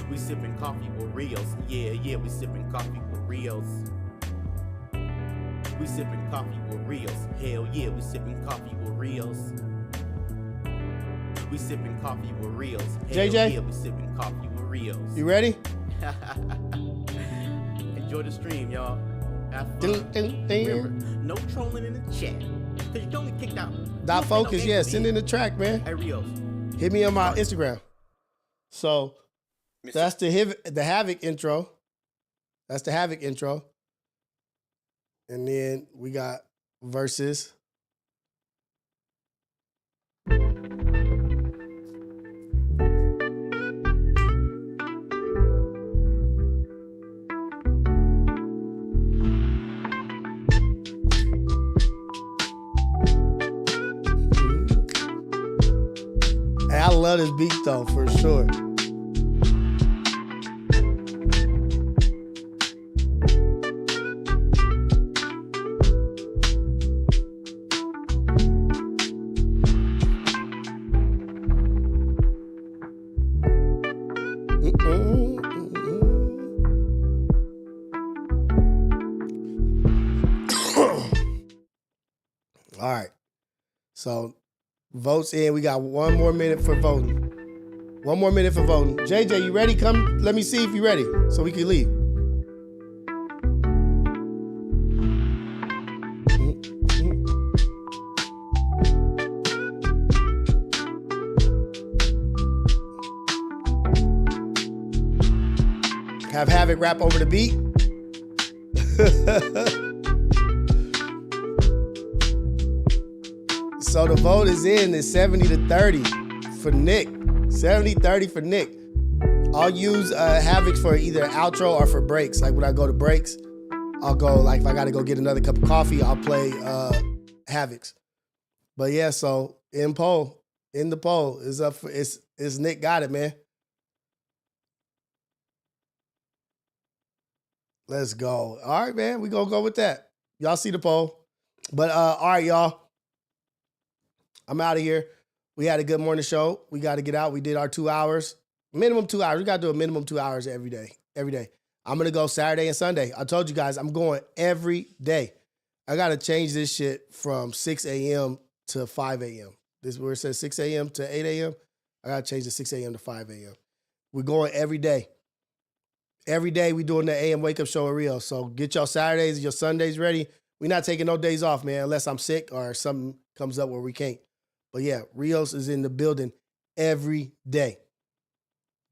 We sippin' coffee with Rios. Yeah, we sippin' coffee with Rios. We sippin' coffee with Rios. Hell yeah, we sippin' coffee with Rios. We sippin' coffee with Rios. Hell JJ? Yeah, we sippin' coffee with Rios. You ready? Enjoy the stream, y'all. Have fun. Remember, no trolling in the chat. Cause you don't get kicked out. Dot focus, yeah. Send in the track, man. Hey, Rios. Hit me on my Instagram. So that's the Havoc intro. That's the Havoc intro. And then we got verses. Hey, I love this beat though, for sure. All right. So votes in. We got 1 more minute for voting. 1 more minute for voting. JJ, you ready? Come, let me see if you're ready so we can leave. Have Havoc rap over the beat. So the vote is in. It's 70-30 for Nick. 70-30 for Nick. I'll use Havoc for either outro or for breaks. Like when I go to breaks, I'll go, like if I gotta go get another cup of coffee, I'll play Havoc's. But yeah, so in the poll is up for it's Nick got it, man. Let's go. All right, man. We gonna go with that. Y'all see the poll. But all right, y'all. I'm out of here. We had a good morning show. We got to get out. We did our 2 hours. Minimum 2 hours. We got to do a minimum 2 hours every day. Every day. I'm going to go Saturday and Sunday. I told you guys I'm going every day. I got to change this shit from 6 a.m. to 5 a.m. This is where it says 6 a.m. to 8 a.m. I got to change the 6 a.m. to 5 a.m. We're going every day. Every day we doing the AM wake up show at Rios. So get your Saturdays and your Sundays ready. We're not taking no days off, man, unless I'm sick or something comes up where we can't. But yeah, Rios is in the building every day.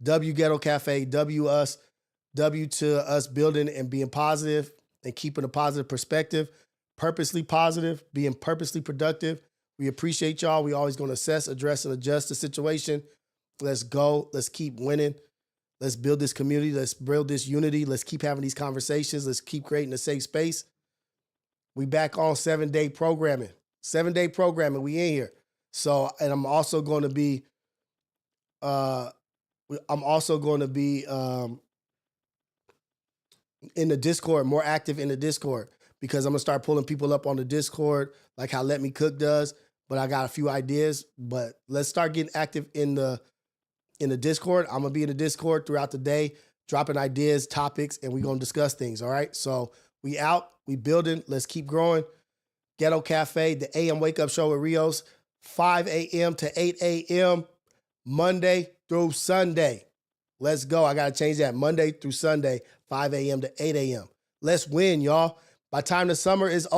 W Ghetto Cafe, W us, W to us building and being positive and keeping a positive perspective, purposely positive, being purposely productive. We appreciate y'all. We always going to assess, address, and adjust the situation. Let's go. Let's keep winning. Let's build this community. Let's build this unity. Let's keep having these conversations. Let's keep creating a safe space. We back on 7-day programming. 7-day programming. We in here. So, and I'm also going to be in the Discord, more active in the Discord, because I'm going to start pulling people up on the Discord, like how Let Me Cook does. But I got a few ideas, but let's start getting active in the Discord. I'm going to be in the Discord throughout the day, dropping ideas, topics, and we're going to discuss things. All right. So we out, we building. Let's keep growing. Ghetto Cafe, the AM wake up show with Rios, 5 a.m. to 8 a.m. Monday through Sunday. Let's go. I got to change that. Monday through Sunday, 5 a.m. to 8 a.m. Let's win, y'all. By the time the summer is over,